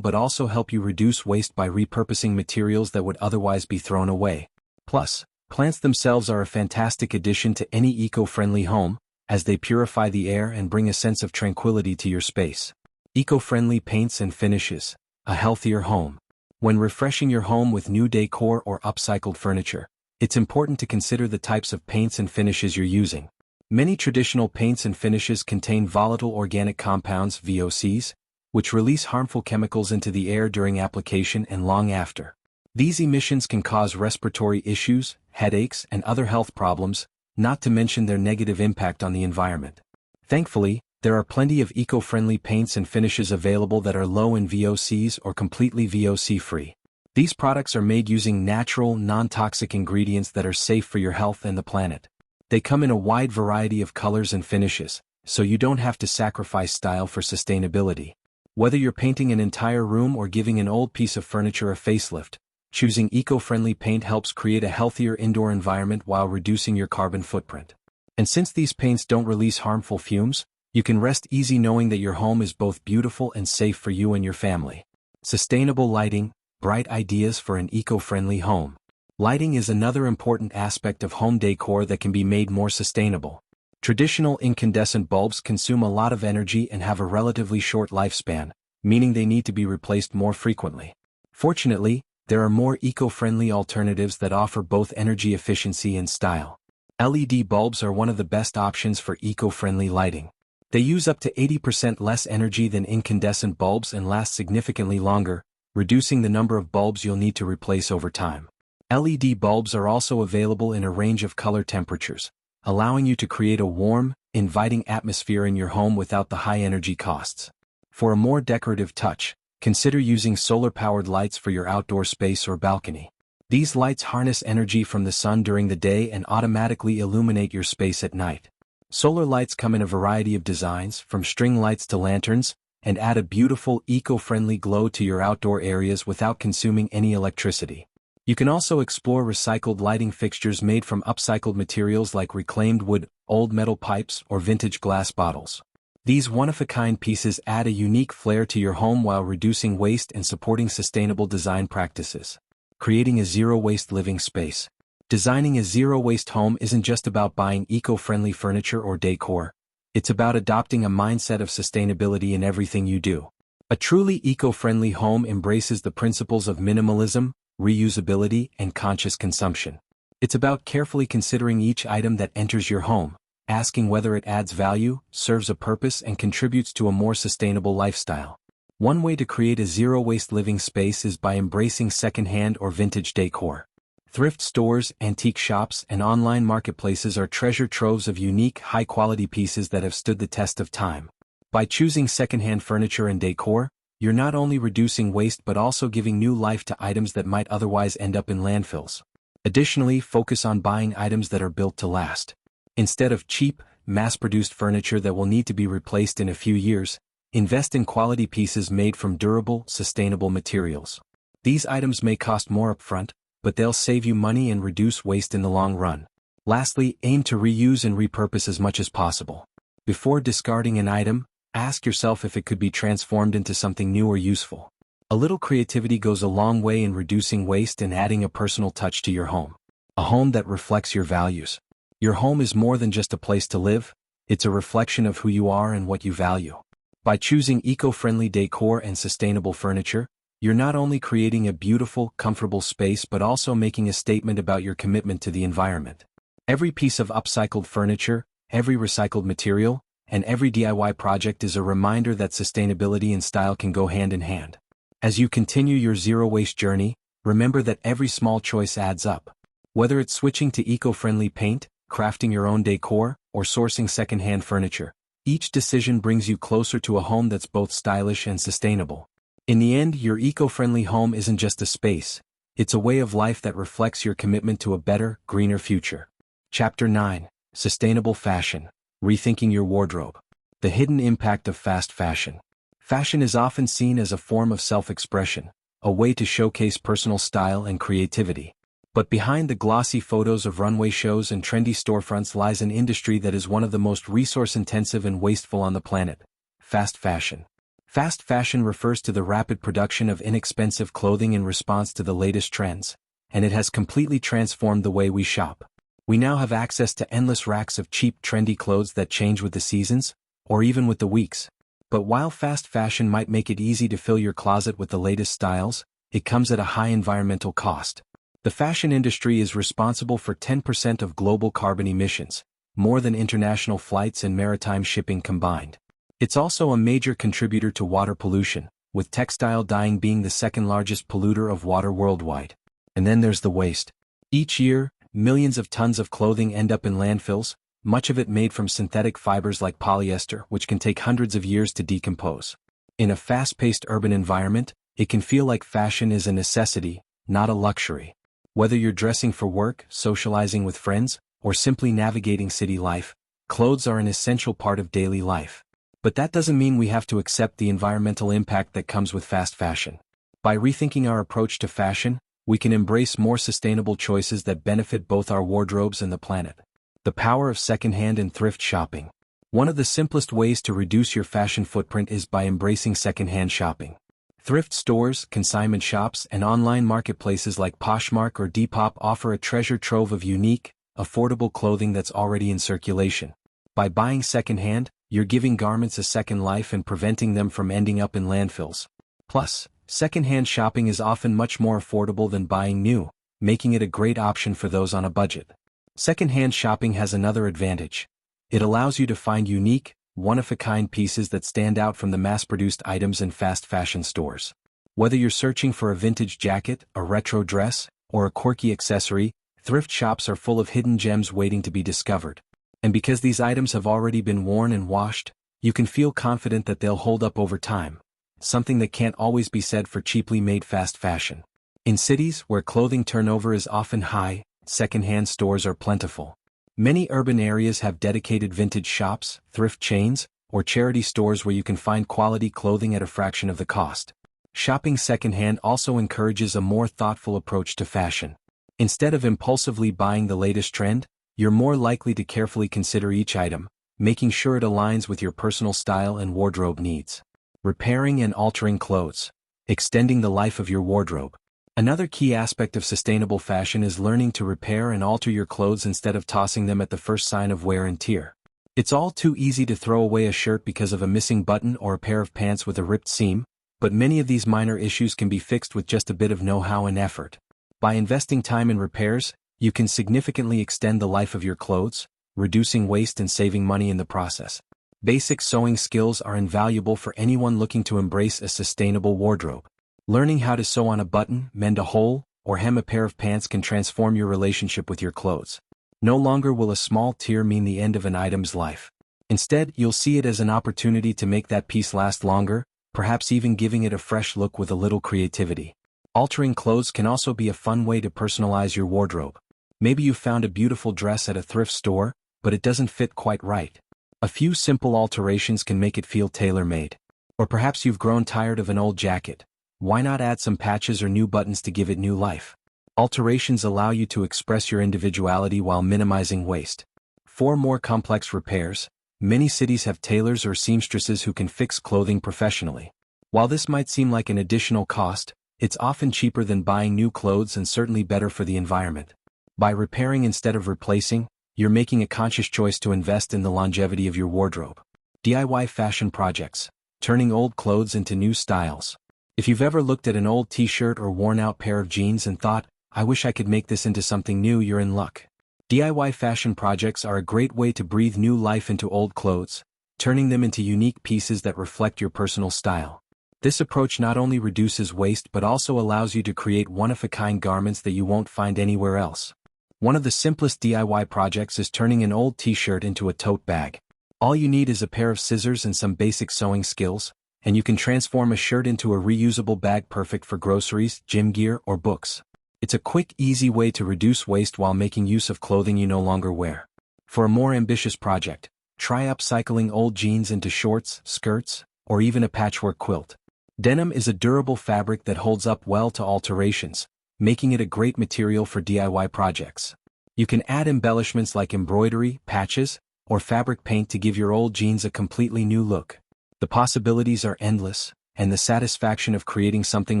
but also help you reduce waste by repurposing materials that would otherwise be thrown away. Plus, plants themselves are a fantastic addition to any eco-friendly home, as they purify the air and bring a sense of tranquility to your space. Eco-friendly paints and finishes. A healthier home. When refreshing your home with new decor or upcycled furniture, it's important to consider the types of paints and finishes you're using. Many traditional paints and finishes contain volatile organic compounds, VOCs, which release harmful chemicals into the air during application and long after. These emissions can cause respiratory issues, headaches, and other health problems, not to mention their negative impact on the environment. Thankfully, there are plenty of eco-friendly paints and finishes available that are low in VOCs or completely VOC-free. These products are made using natural, non-toxic ingredients that are safe for your health and the planet. They come in a wide variety of colors and finishes, so you don't have to sacrifice style for sustainability. Whether you're painting an entire room or giving an old piece of furniture a facelift, choosing eco-friendly paint helps create a healthier indoor environment while reducing your carbon footprint. And since these paints don't release harmful fumes, you can rest easy knowing that your home is both beautiful and safe for you and your family. Sustainable lighting. Bright ideas for an eco-friendly home. Lighting is another important aspect of home decor that can be made more sustainable. Traditional incandescent bulbs consume a lot of energy and have a relatively short lifespan, meaning they need to be replaced more frequently. Fortunately, there are more eco-friendly alternatives that offer both energy efficiency and style. LED bulbs are one of the best options for eco-friendly lighting. They use up to 80% less energy than incandescent bulbs and last significantly longer, reducing the number of bulbs you'll need to replace over time. LED bulbs are also available in a range of color temperatures, allowing you to create a warm, inviting atmosphere in your home without the high energy costs. For a more decorative touch, consider using solar-powered lights for your outdoor space or balcony. These lights harness energy from the sun during the day and automatically illuminate your space at night. Solar lights come in a variety of designs, from string lights to lanterns, and add a beautiful, eco-friendly glow to your outdoor areas without consuming any electricity. You can also explore recycled lighting fixtures made from upcycled materials like reclaimed wood, old metal pipes, or vintage glass bottles. These one-of-a-kind pieces add a unique flair to your home while reducing waste and supporting sustainable design practices. Creating a zero-waste living space. Designing a zero-waste home isn't just about buying eco-friendly furniture or decor. It's about adopting a mindset of sustainability in everything you do. A truly eco-friendly home embraces the principles of minimalism, reusability, and conscious consumption. It's about carefully considering each item that enters your home, asking whether it adds value, serves a purpose, and contributes to a more sustainable lifestyle. One way to create a zero-waste living space is by embracing second-hand or vintage decor. Thrift stores, antique shops, and online marketplaces are treasure troves of unique, high-quality pieces that have stood the test of time. By choosing second-hand furniture and decor, you're not only reducing waste but also giving new life to items that might otherwise end up in landfills. Additionally, focus on buying items that are built to last. Instead of cheap, mass-produced furniture that will need to be replaced in a few years, invest in quality pieces made from durable, sustainable materials. These items may cost more upfront, but they'll save you money and reduce waste in the long run. Lastly, aim to reuse and repurpose as much as possible. Before discarding an item, ask yourself if it could be transformed into something new or useful. A little creativity goes a long way in reducing waste and adding a personal touch to your home. A home that reflects your values. Your home is more than just a place to live, it's a reflection of who you are and what you value. By choosing eco-friendly decor and sustainable furniture, you're not only creating a beautiful, comfortable space but also making a statement about your commitment to the environment. Every piece of upcycled furniture, every recycled material, and every DIY project is a reminder that sustainability and style can go hand in hand. As you continue your zero-waste journey, remember that every small choice adds up. Whether it's switching to eco-friendly paint, crafting your own decor, or sourcing second-hand furniture, each decision brings you closer to a home that's both stylish and sustainable. In the end, your eco-friendly home isn't just a space, it's a way of life that reflects your commitment to a better, greener future. Chapter 9. Sustainable Fashion. Rethinking Your Wardrobe. The hidden impact of fast fashion. Fashion is often seen as a form of self-expression, a way to showcase personal style and creativity. But behind the glossy photos of runway shows and trendy storefronts lies an industry that is one of the most resource-intensive and wasteful on the planet: fast fashion. Fast fashion refers to the rapid production of inexpensive clothing in response to the latest trends, and it has completely transformed the way we shop. We now have access to endless racks of cheap, trendy clothes that change with the seasons, or even with the weeks. But while fast fashion might make it easy to fill your closet with the latest styles, it comes at a high environmental cost. The fashion industry is responsible for 10% of global carbon emissions, more than international flights and maritime shipping combined. It's also a major contributor to water pollution, with textile dyeing being the second largest polluter of water worldwide. And then there's the waste. Each year, millions of tons of clothing end up in landfills, much of it made from synthetic fibers like polyester, which can take hundreds of years to decompose. In a fast-paced urban environment, it can feel like fashion is a necessity, not a luxury. Whether you're dressing for work, socializing with friends, or simply navigating city life, clothes are an essential part of daily life. But that doesn't mean we have to accept the environmental impact that comes with fast fashion. By rethinking our approach to fashion, we can embrace more sustainable choices that benefit both our wardrobes and the planet. The power of secondhand and thrift shopping. One of the simplest ways to reduce your fashion footprint is by embracing secondhand shopping. Thrift stores, consignment shops, and online marketplaces like Poshmark or Depop offer a treasure trove of unique, affordable clothing that's already in circulation. By buying secondhand, you're giving garments a second life and preventing them from ending up in landfills. Plus, secondhand shopping is often much more affordable than buying new, making it a great option for those on a budget. Secondhand shopping has another advantage. It allows you to find unique, one-of-a-kind pieces that stand out from the mass-produced items in fast fashion stores. Whether you're searching for a vintage jacket, a retro dress, or a quirky accessory, thrift shops are full of hidden gems waiting to be discovered. And because these items have already been worn and washed, you can feel confident that they'll hold up over time, something that can't always be said for cheaply made fast fashion. In cities where clothing turnover is often high, secondhand stores are plentiful. Many urban areas have dedicated vintage shops, thrift chains, or charity stores where you can find quality clothing at a fraction of the cost. Shopping secondhand also encourages a more thoughtful approach to fashion. Instead of impulsively buying the latest trend, you're more likely to carefully consider each item, making sure it aligns with your personal style and wardrobe needs. Repairing and altering clothes. Extending the life of your wardrobe. Another key aspect of sustainable fashion is learning to repair and alter your clothes instead of tossing them at the first sign of wear and tear. It's all too easy to throw away a shirt because of a missing button or a pair of pants with a ripped seam, but many of these minor issues can be fixed with just a bit of know-how and effort. By investing time in repairs, you can significantly extend the life of your clothes, reducing waste and saving money in the process. Basic sewing skills are invaluable for anyone looking to embrace a sustainable wardrobe. Learning how to sew on a button, mend a hole, or hem a pair of pants can transform your relationship with your clothes. No longer will a small tear mean the end of an item's life. Instead, you'll see it as an opportunity to make that piece last longer, perhaps even giving it a fresh look with a little creativity. Altering clothes can also be a fun way to personalize your wardrobe. Maybe you found a beautiful dress at a thrift store, but it doesn't fit quite right. A few simple alterations can make it feel tailor-made. Or perhaps you've grown tired of an old jacket. Why not add some patches or new buttons to give it new life? Alterations allow you to express your individuality while minimizing waste. For more complex repairs, many cities have tailors or seamstresses who can fix clothing professionally. While this might seem like an additional cost, it's often cheaper than buying new clothes and certainly better for the environment. By repairing instead of replacing, you're making a conscious choice to invest in the longevity of your wardrobe. DIY fashion projects, turning old clothes into new styles. If you've ever looked at an old t-shirt or worn-out pair of jeans and thought, I wish I could make this into something new, you're in luck. DIY fashion projects are a great way to breathe new life into old clothes, turning them into unique pieces that reflect your personal style. This approach not only reduces waste but also allows you to create one-of-a-kind garments that you won't find anywhere else. One of the simplest DIY projects is turning an old t-shirt into a tote bag. All you need is a pair of scissors and some basic sewing skills, and you can transform a shirt into a reusable bag perfect for groceries, gym gear, or books. It's a quick, easy way to reduce waste while making use of clothing you no longer wear. For a more ambitious project, try upcycling old jeans into shorts, skirts, or even a patchwork quilt. Denim is a durable fabric that holds up well to alterations, making it a great material for DIY projects. You can add embellishments like embroidery, patches, or fabric paint to give your old jeans a completely new look. The possibilities are endless, and the satisfaction of creating something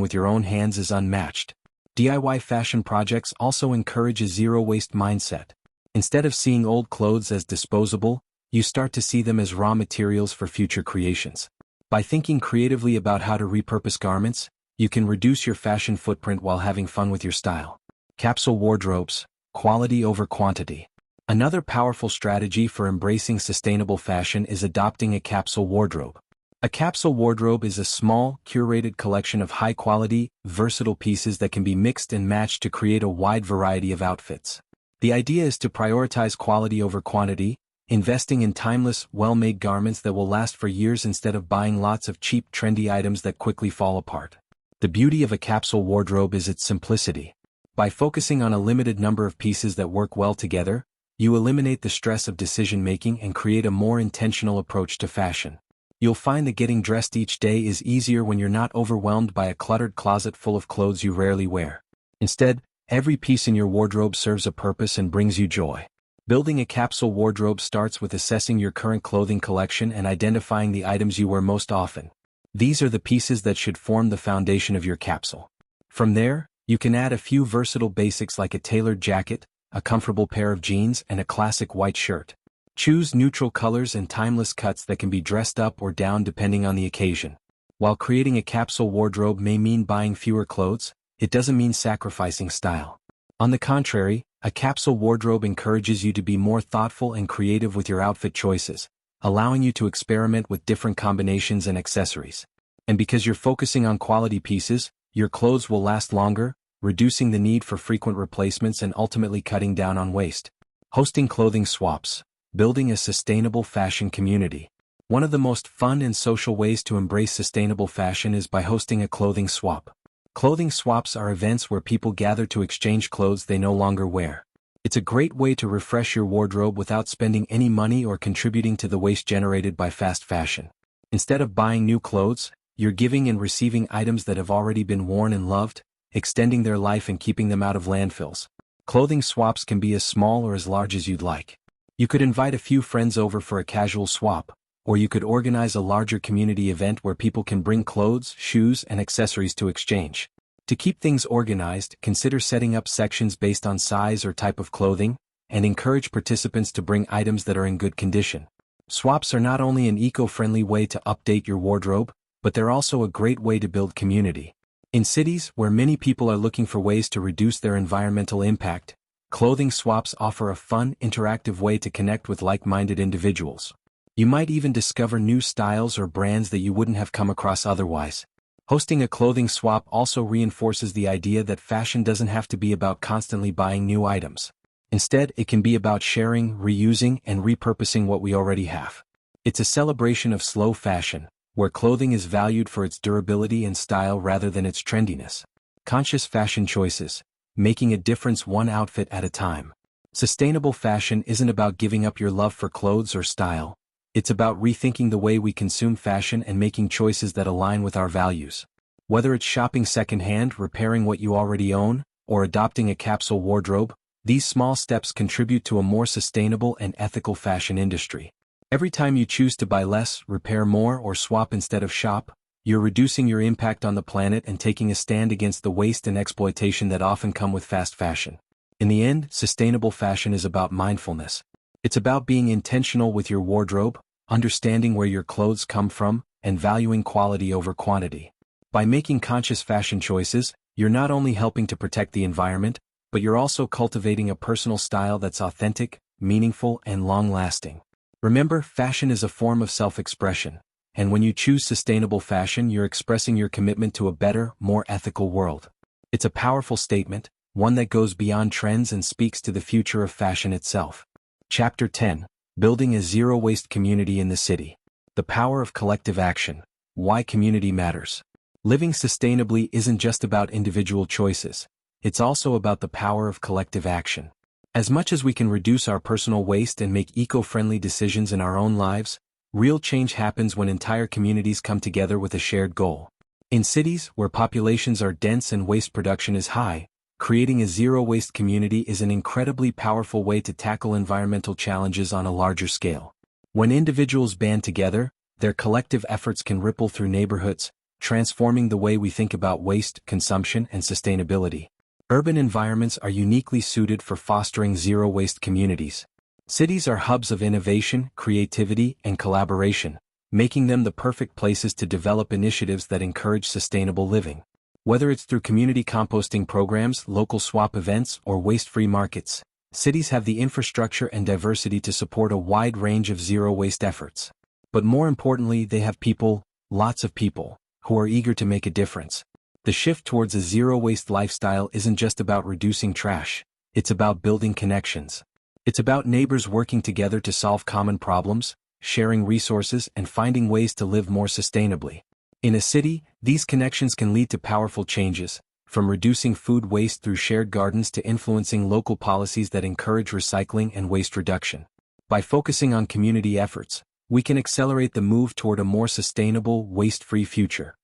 with your own hands is unmatched. DIY fashion projects also encourage a zero-waste mindset. Instead of seeing old clothes as disposable, you start to see them as raw materials for future creations. By thinking creatively about how to repurpose garments, you can reduce your fashion footprint while having fun with your style. Capsule wardrobes, quality over quantity. Another powerful strategy for embracing sustainable fashion is adopting a capsule wardrobe. A capsule wardrobe is a small, curated collection of high-quality, versatile pieces that can be mixed and matched to create a wide variety of outfits. The idea is to prioritize quality over quantity, investing in timeless, well-made garments that will last for years instead of buying lots of cheap, trendy items that quickly fall apart. The beauty of a capsule wardrobe is its simplicity. By focusing on a limited number of pieces that work well together, you eliminate the stress of decision-making and create a more intentional approach to fashion. You'll find that getting dressed each day is easier when you're not overwhelmed by a cluttered closet full of clothes you rarely wear. Instead, every piece in your wardrobe serves a purpose and brings you joy. Building a capsule wardrobe starts with assessing your current clothing collection and identifying the items you wear most often. These are the pieces that should form the foundation of your capsule. From there, you can add a few versatile basics like a tailored jacket, a comfortable pair of jeans, and a classic white shirt. Choose neutral colors and timeless cuts that can be dressed up or down depending on the occasion. While creating a capsule wardrobe may mean buying fewer clothes, it doesn't mean sacrificing style. On the contrary, a capsule wardrobe encourages you to be more thoughtful and creative with your outfit choices, allowing you to experiment with different combinations and accessories. And because you're focusing on quality pieces, your clothes will last longer, reducing the need for frequent replacements and ultimately cutting down on waste. Hosting clothing swaps, building a sustainable fashion community. One of the most fun and social ways to embrace sustainable fashion is by hosting a clothing swap. Clothing swaps are events where people gather to exchange clothes they no longer wear. It's a great way to refresh your wardrobe without spending any money or contributing to the waste generated by fast fashion. Instead of buying new clothes, you're giving and receiving items that have already been worn and loved, extending their life and keeping them out of landfills. Clothing swaps can be as small or as large as you'd like. You could invite a few friends over for a casual swap, or you could organize a larger community event where people can bring clothes, shoes, and accessories to exchange. To keep things organized, consider setting up sections based on size or type of clothing, and encourage participants to bring items that are in good condition. Swaps are not only an eco-friendly way to update your wardrobe, but they're also a great way to build community. In cities where many people are looking for ways to reduce their environmental impact, clothing swaps offer a fun, interactive way to connect with like-minded individuals. You might even discover new styles or brands that you wouldn't have come across otherwise. Hosting a clothing swap also reinforces the idea that fashion doesn't have to be about constantly buying new items. Instead, it can be about sharing, reusing, and repurposing what we already have. It's a celebration of slow fashion, where clothing is valued for its durability and style rather than its trendiness. Conscious fashion choices, making a difference one outfit at a time. Sustainable fashion isn't about giving up your love for clothes or style. It's about rethinking the way we consume fashion and making choices that align with our values. Whether it's shopping secondhand, repairing what you already own, or adopting a capsule wardrobe, these small steps contribute to a more sustainable and ethical fashion industry. Every time you choose to buy less, repair more, or swap instead of shop, you're reducing your impact on the planet and taking a stand against the waste and exploitation that often come with fast fashion. In the end, sustainable fashion is about mindfulness. It's about being intentional with your wardrobe, understanding where your clothes come from, and valuing quality over quantity. By making conscious fashion choices, you're not only helping to protect the environment, but you're also cultivating a personal style that's authentic, meaningful, and long-lasting. Remember, fashion is a form of self-expression, and when you choose sustainable fashion, you're expressing your commitment to a better, more ethical world. It's a powerful statement, one that goes beyond trends and speaks to the future of fashion itself. Chapter 10: Building a Zero-Waste Community in the City. The Power of Collective Action. Why Community Matters. Living sustainably isn't just about individual choices. It's also about the power of collective action. As much as we can reduce our personal waste and make eco-friendly decisions in our own lives, real change happens when entire communities come together with a shared goal. In cities, where populations are dense and waste production is high, creating a zero-waste community is an incredibly powerful way to tackle environmental challenges on a larger scale. When individuals band together, their collective efforts can ripple through neighborhoods, transforming the way we think about waste, consumption, and sustainability. Urban environments are uniquely suited for fostering zero-waste communities. Cities are hubs of innovation, creativity, and collaboration, making them the perfect places to develop initiatives that encourage sustainable living. Whether it's through community composting programs, local swap events, or waste-free markets, cities have the infrastructure and diversity to support a wide range of zero-waste efforts. But more importantly, they have people, lots of people, who are eager to make a difference. The shift towards a zero-waste lifestyle isn't just about reducing trash, it's about building connections. It's about neighbors working together to solve common problems, sharing resources, and finding ways to live more sustainably. In a city, these connections can lead to powerful changes, from reducing food waste through shared gardens to influencing local policies that encourage recycling and waste reduction. By focusing on community efforts, we can accelerate the move toward a more sustainable, waste-free future.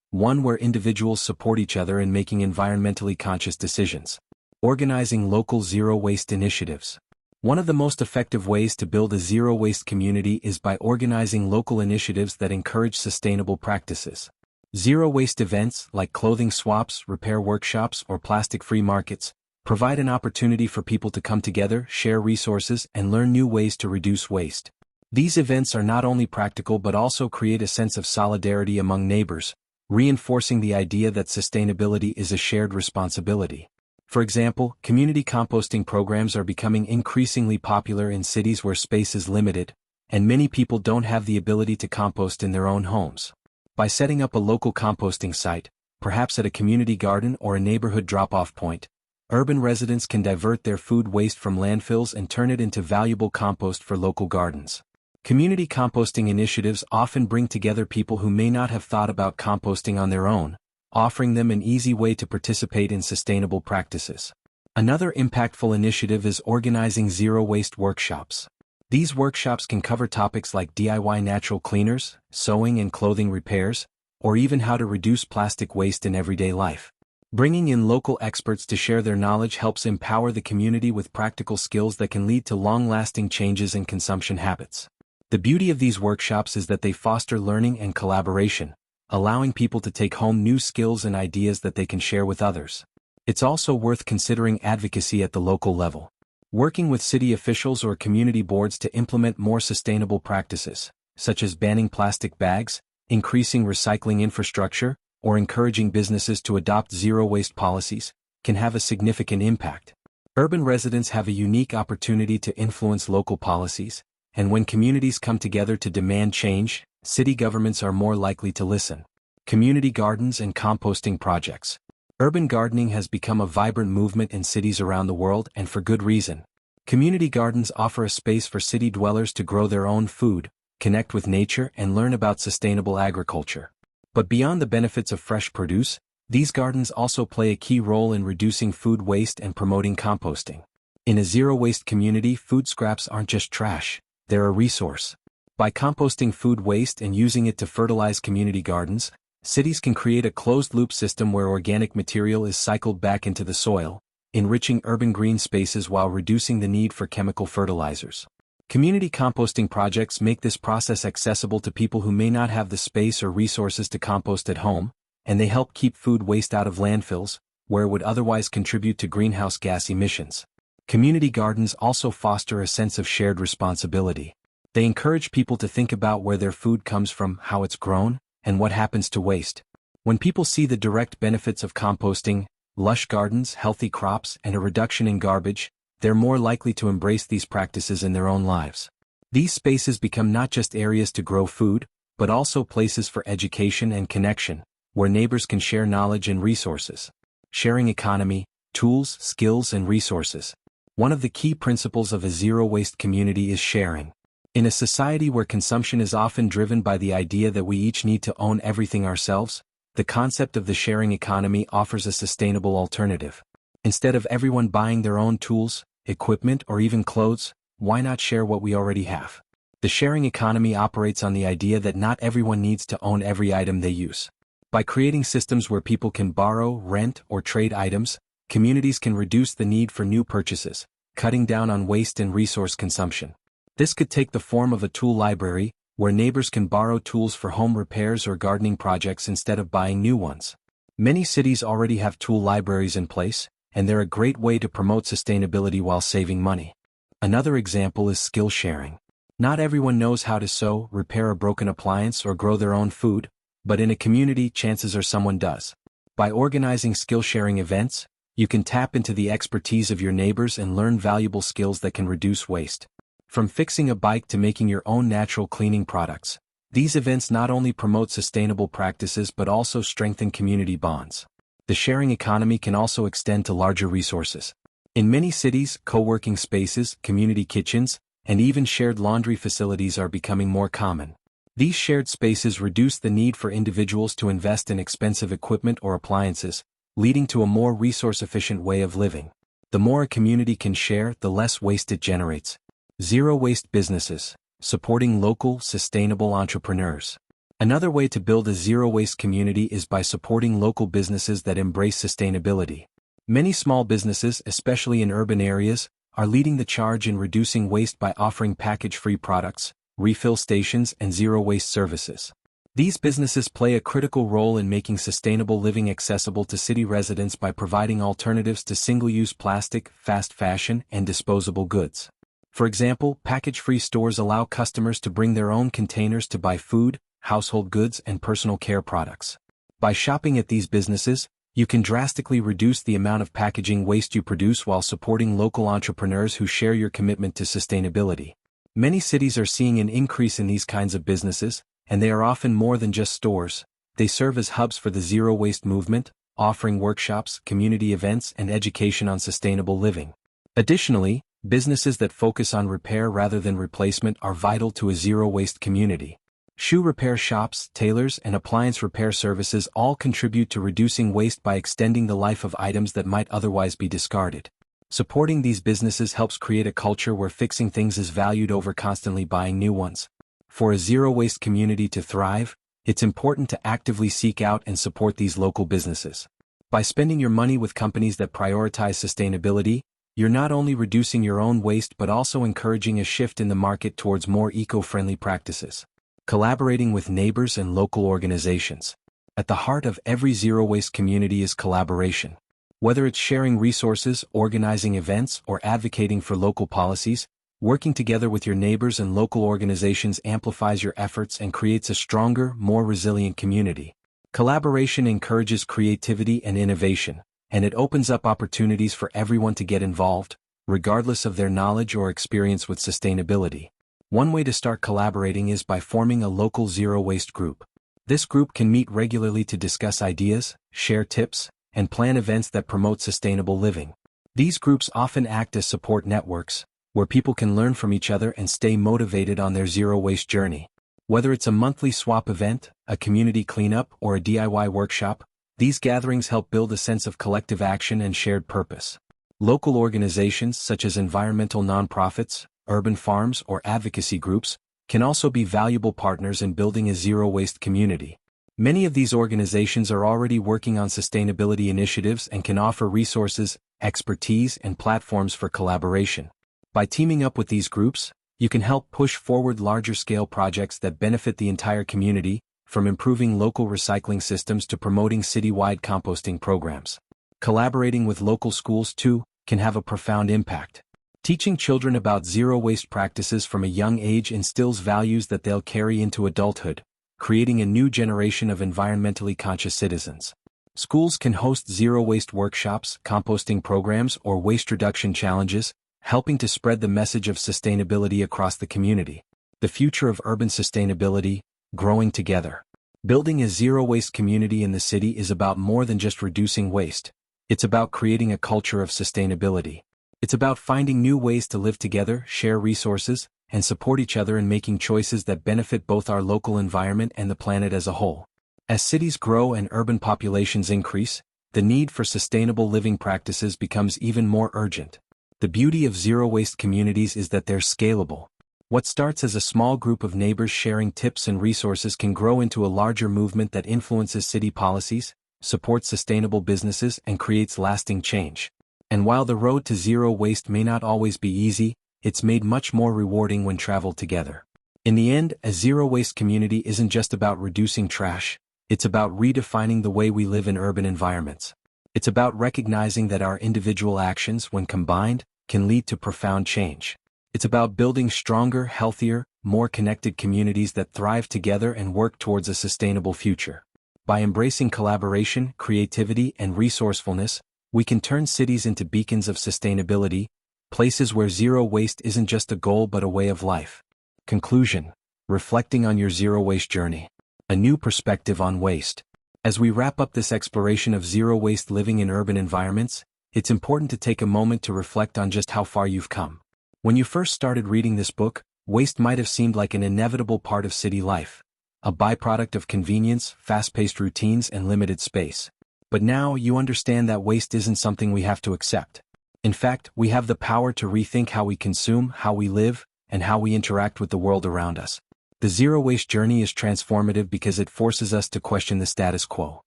One where individuals support each other in making environmentally conscious decisions. Organizing local zero-waste initiatives. One of the most effective ways to build a zero-waste community is by organizing local initiatives that encourage sustainable practices. Zero-waste events, like clothing swaps, repair workshops, or plastic-free markets, provide an opportunity for people to come together, share resources, and learn new ways to reduce waste. These events are not only practical but also create a sense of solidarity among neighbors, reinforcing the idea that sustainability is a shared responsibility. For example, community composting programs are becoming increasingly popular in cities where space is limited, and many people don't have the ability to compost in their own homes. By setting up a local composting site, perhaps at a community garden or a neighborhood drop-off point, urban residents can divert their food waste from landfills and turn it into valuable compost for local gardens. Community composting initiatives often bring together people who may not have thought about composting on their own, offering them an easy way to participate in sustainable practices. Another impactful initiative is organizing zero-waste workshops. These workshops can cover topics like DIY natural cleaners, sewing and clothing repairs, or even how to reduce plastic waste in everyday life. Bringing in local experts to share their knowledge helps empower the community with practical skills that can lead to long-lasting changes in consumption habits. The beauty of these workshops is that they foster learning and collaboration, allowing people to take home new skills and ideas that they can share with others. It's also worth considering advocacy at the local level. Working with city officials or community boards to implement more sustainable practices, such as banning plastic bags, increasing recycling infrastructure, or encouraging businesses to adopt zero-waste policies, can have a significant impact. Urban residents have a unique opportunity to influence local policies, and when communities come together to demand change, city governments are more likely to listen. Community gardens and composting projects. Urban gardening has become a vibrant movement in cities around the world, and for good reason. Community gardens offer a space for city dwellers to grow their own food, connect with nature, and learn about sustainable agriculture. But beyond the benefits of fresh produce, these gardens also play a key role in reducing food waste and promoting composting. In a zero-waste community, food scraps aren't just trash, they're a resource. By composting food waste and using it to fertilize community gardens, cities can create a closed-loop system where organic material is cycled back into the soil, enriching urban green spaces while reducing the need for chemical fertilizers. Community composting projects make this process accessible to people who may not have the space or resources to compost at home, and they help keep food waste out of landfills, where it would otherwise contribute to greenhouse gas emissions. Community gardens also foster a sense of shared responsibility. They encourage people to think about where their food comes from, how it's grown, and what happens to waste. When people see the direct benefits of composting, lush gardens, healthy crops, and a reduction in garbage, they're more likely to embrace these practices in their own lives. These spaces become not just areas to grow food, but also places for education and connection, where neighbors can share knowledge and resources. Sharing economy, tools, skills, and resources. One of the key principles of a zero-waste community is sharing. In a society where consumption is often driven by the idea that we each need to own everything ourselves, the concept of the sharing economy offers a sustainable alternative. Instead of everyone buying their own tools, equipment, or even clothes, why not share what we already have? The sharing economy operates on the idea that not everyone needs to own every item they use. By creating systems where people can borrow, rent, or trade items, communities can reduce the need for new purchases, cutting down on waste and resource consumption. This could take the form of a tool library, where neighbors can borrow tools for home repairs or gardening projects instead of buying new ones. Many cities already have tool libraries in place, and they're a great way to promote sustainability while saving money. Another example is skill sharing. Not everyone knows how to sew, repair a broken appliance, or grow their own food, but in a community, chances are someone does. By organizing skill-sharing events, you can tap into the expertise of your neighbors and learn valuable skills that can reduce waste. From fixing a bike to making your own natural cleaning products, these events not only promote sustainable practices but also strengthen community bonds. The sharing economy can also extend to larger resources. In many cities, co-working spaces, community kitchens, and even shared laundry facilities are becoming more common. These shared spaces reduce the need for individuals to invest in expensive equipment or appliances, leading to a more resource-efficient way of living. The more a community can share, the less waste it generates. Zero-waste businesses, supporting local, sustainable entrepreneurs. Another way to build a zero-waste community is by supporting local businesses that embrace sustainability. Many small businesses, especially in urban areas, are leading the charge in reducing waste by offering package-free products, refill stations, and zero-waste services. These businesses play a critical role in making sustainable living accessible to city residents by providing alternatives to single-use plastic, fast fashion, and disposable goods. For example, package-free stores allow customers to bring their own containers to buy food, household goods, and personal care products. By shopping at these businesses, you can drastically reduce the amount of packaging waste you produce while supporting local entrepreneurs who share your commitment to sustainability. Many cities are seeing an increase in these kinds of businesses, and they are often more than just stores. They serve as hubs for the zero-waste movement, offering workshops, community events, and education on sustainable living. Additionally, businesses that focus on repair rather than replacement are vital to a zero-waste community. Shoe repair shops, tailors, and appliance repair services all contribute to reducing waste by extending the life of items that might otherwise be discarded. Supporting these businesses helps create a culture where fixing things is valued over constantly buying new ones. For a zero-waste community to thrive, it's important to actively seek out and support these local businesses. By spending your money with companies that prioritize sustainability, you're not only reducing your own waste but also encouraging a shift in the market towards more eco-friendly practices. Collaborating with neighbors and local organizations. At the heart of every zero-waste community is collaboration. Whether it's sharing resources, organizing events, or advocating for local policies, working together with your neighbors and local organizations amplifies your efforts and creates a stronger, more resilient community. Collaboration encourages creativity and innovation, and it opens up opportunities for everyone to get involved, regardless of their knowledge or experience with sustainability. One way to start collaborating is by forming a local zero-waste group. This group can meet regularly to discuss ideas, share tips, and plan events that promote sustainable living. These groups often act as support networks, where people can learn from each other and stay motivated on their zero-waste journey. Whether it's a monthly swap event, a community cleanup, or a DIY workshop, these gatherings help build a sense of collective action and shared purpose. Local organizations such as environmental nonprofits, urban farms, or advocacy groups can also be valuable partners in building a zero-waste community. Many of these organizations are already working on sustainability initiatives and can offer resources, expertise, and platforms for collaboration. By teaming up with these groups, you can help push forward larger-scale projects that benefit the entire community, from improving local recycling systems to promoting citywide composting programs. Collaborating with local schools, too, can have a profound impact. Teaching children about zero-waste practices from a young age instills values that they'll carry into adulthood, creating a new generation of environmentally conscious citizens. Schools can host zero-waste workshops, composting programs, or waste reduction challenges, helping to spread the message of sustainability across the community. The future of urban sustainability, growing together. Building a zero-waste community in the city is about more than just reducing waste. It's about creating a culture of sustainability. It's about finding new ways to live together, share resources, and support each other in making choices that benefit both our local environment and the planet as a whole. As cities grow and urban populations increase, the need for sustainable living practices becomes even more urgent. The beauty of zero-waste communities is that they're scalable. What starts as a small group of neighbors sharing tips and resources can grow into a larger movement that influences city policies, supports sustainable businesses, and creates lasting change. And while the road to zero waste may not always be easy, it's made much more rewarding when traveled together. In the end, a zero-waste community isn't just about reducing trash, it's about redefining the way we live in urban environments. It's about recognizing that our individual actions, when combined, can lead to profound change. It's about building stronger, healthier, more connected communities that thrive together and work towards a sustainable future. By embracing collaboration, creativity, and resourcefulness, we can turn cities into beacons of sustainability, places where zero waste isn't just a goal but a way of life. Conclusion: reflecting on your zero-waste journey. A new perspective on waste. As we wrap up this exploration of zero-waste living in urban environments, it's important to take a moment to reflect on just how far you've come. When you first started reading this book, waste might have seemed like an inevitable part of city life, a byproduct of convenience, fast-paced routines, and limited space. But now you understand that waste isn't something we have to accept. In fact, we have the power to rethink how we consume, how we live, and how we interact with the world around us. The zero-waste journey is transformative because it forces us to question the status quo.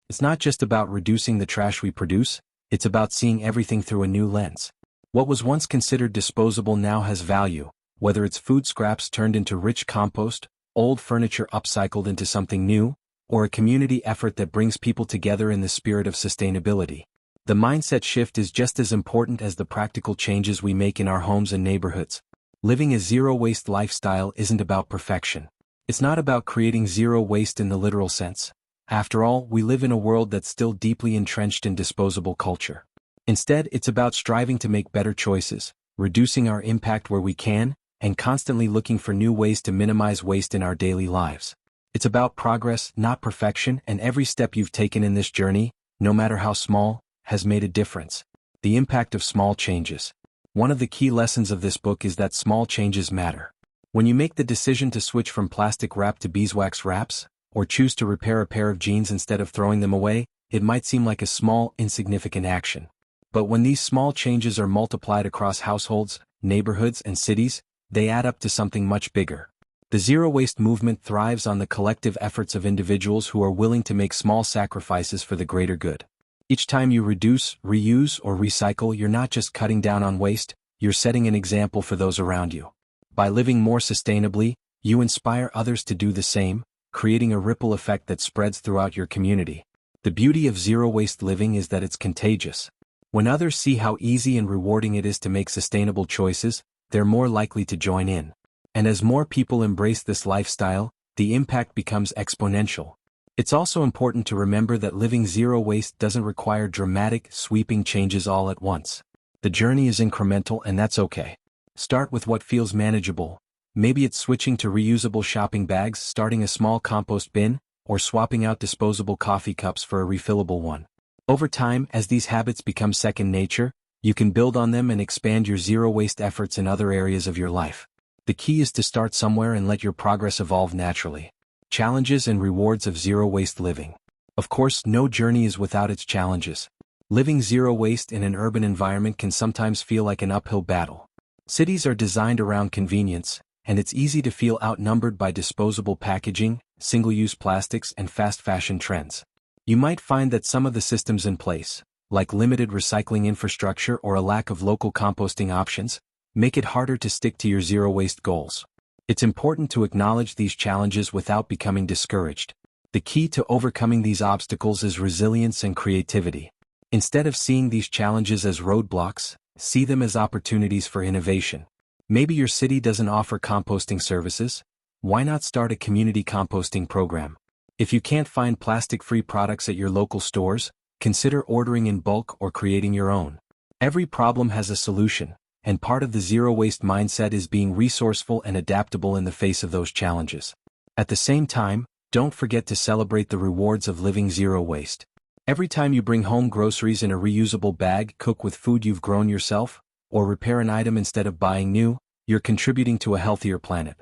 It's not just about reducing the trash we produce, it's about seeing everything through a new lens. What was once considered disposable now has value, whether it's food scraps turned into rich compost, old furniture upcycled into something new, or a community effort that brings people together in the spirit of sustainability. The mindset shift is just as important as the practical changes we make in our homes and neighborhoods. Living a zero-waste lifestyle isn't about perfection. It's not about creating zero waste in the literal sense. After all, we live in a world that's still deeply entrenched in disposable culture. Instead, it's about striving to make better choices, reducing our impact where we can, and constantly looking for new ways to minimize waste in our daily lives. It's about progress, not perfection, and every step you've taken in this journey, no matter how small, has made a difference. The impact of small changes. One of the key lessons of this book is that small changes matter. When you make the decision to switch from plastic wrap to beeswax wraps, or choose to repair a pair of jeans instead of throwing them away, it might seem like a small, insignificant action. But when these small changes are multiplied across households, neighborhoods, and cities, they add up to something much bigger. The zero-waste movement thrives on the collective efforts of individuals who are willing to make small sacrifices for the greater good. Each time you reduce, reuse, or recycle, you're not just cutting down on waste, you're setting an example for those around you. By living more sustainably, you inspire others to do the same, creating a ripple effect that spreads throughout your community. The beauty of zero-waste living is that it's contagious. When others see how easy and rewarding it is to make sustainable choices, they're more likely to join in. And as more people embrace this lifestyle, the impact becomes exponential. It's also important to remember that living zero waste doesn't require dramatic, sweeping changes all at once. The journey is incremental, and that's okay. Start with what feels manageable. Maybe it's switching to reusable shopping bags, starting a small compost bin, or swapping out disposable coffee cups for a refillable one. Over time, as these habits become second nature, you can build on them and expand your zero-waste efforts in other areas of your life. The key is to start somewhere and let your progress evolve naturally. Challenges and rewards of zero-waste living. Of course, no journey is without its challenges. Living zero waste in an urban environment can sometimes feel like an uphill battle. Cities are designed around convenience, and it's easy to feel outnumbered by disposable packaging, single-use plastics, and fast fashion trends. You might find that some of the systems in place, like limited recycling infrastructure or a lack of local composting options, make it harder to stick to your zero-waste goals. It's important to acknowledge these challenges without becoming discouraged. The key to overcoming these obstacles is resilience and creativity. Instead of seeing these challenges as roadblocks, see them as opportunities for innovation. Maybe your city doesn't offer composting services. Why not start a community composting program? If you can't find plastic-free products at your local stores, consider ordering in bulk or creating your own. Every problem has a solution, and part of the zero-waste mindset is being resourceful and adaptable in the face of those challenges. At the same time, don't forget to celebrate the rewards of living zero waste. Every time you bring home groceries in a reusable bag, cook with food you've grown yourself, or repair an item instead of buying new, you're contributing to a healthier planet.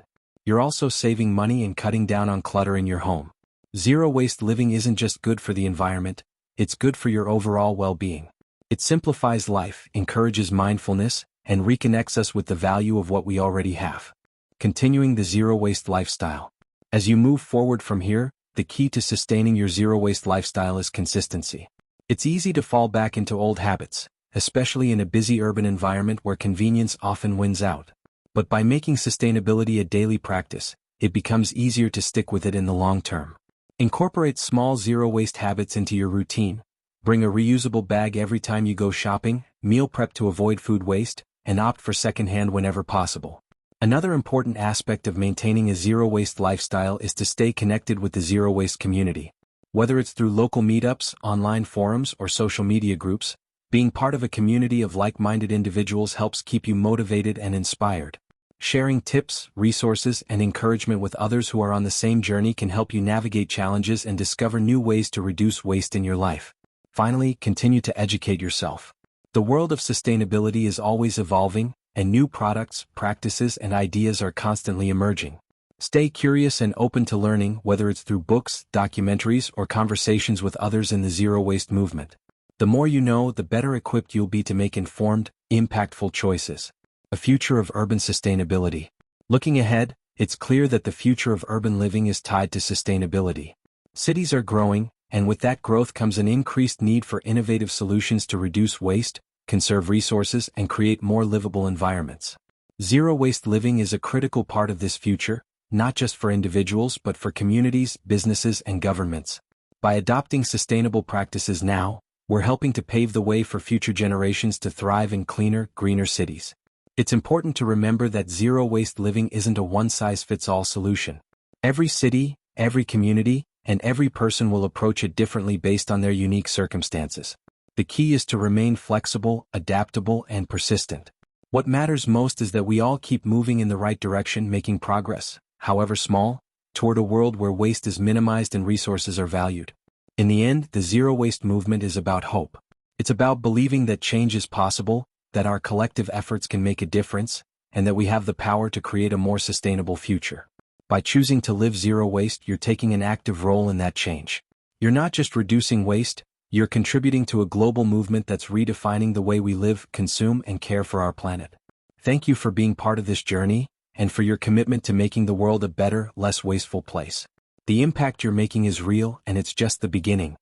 You're also saving money and cutting down on clutter in your home. Zero-waste living isn't just good for the environment, it's good for your overall well-being. It simplifies life, encourages mindfulness, and reconnects us with the value of what we already have. Continuing the zero-waste lifestyle. As you move forward from here, the key to sustaining your zero-waste lifestyle is consistency. It's easy to fall back into old habits, especially in a busy urban environment where convenience often wins out. But by making sustainability a daily practice, it becomes easier to stick with it in the long term. Incorporate small zero-waste habits into your routine. Bring a reusable bag every time you go shopping, meal prep to avoid food waste, and opt for secondhand whenever possible. Another important aspect of maintaining a zero-waste lifestyle is to stay connected with the zero-waste community. Whether it's through local meetups, online forums, or social media groups, being part of a community of like-minded individuals helps keep you motivated and inspired. Sharing tips, resources, and encouragement with others who are on the same journey can help you navigate challenges and discover new ways to reduce waste in your life. Finally, continue to educate yourself. The world of sustainability is always evolving, and new products, practices, and ideas are constantly emerging. Stay curious and open to learning, whether it's through books, documentaries, or conversations with others in the zero-waste movement. The more you know, the better equipped you'll be to make informed, impactful choices. A future of urban sustainability. Looking ahead, it's clear that the future of urban living is tied to sustainability. Cities are growing, and with that growth comes an increased need for innovative solutions to reduce waste, conserve resources, and create more livable environments. Zero-waste living is a critical part of this future, not just for individuals but for communities, businesses, and governments. By adopting sustainable practices now, we're helping to pave the way for future generations to thrive in cleaner, greener cities. It's important to remember that zero-waste living isn't a one-size-fits-all solution. Every city, every community, and every person will approach it differently based on their unique circumstances. The key is to remain flexible, adaptable, and persistent. What matters most is that we all keep moving in the right direction, making progress, however small, toward a world where waste is minimized and resources are valued. In the end, the zero-waste movement is about hope. It's about believing that change is possible, that our collective efforts can make a difference, and that we have the power to create a more sustainable future. By choosing to live zero waste, you're taking an active role in that change. You're not just reducing waste, you're contributing to a global movement that's redefining the way we live, consume, and care for our planet. Thank you for being part of this journey, and for your commitment to making the world a better, less wasteful place. The impact you're making is real, and it's just the beginning.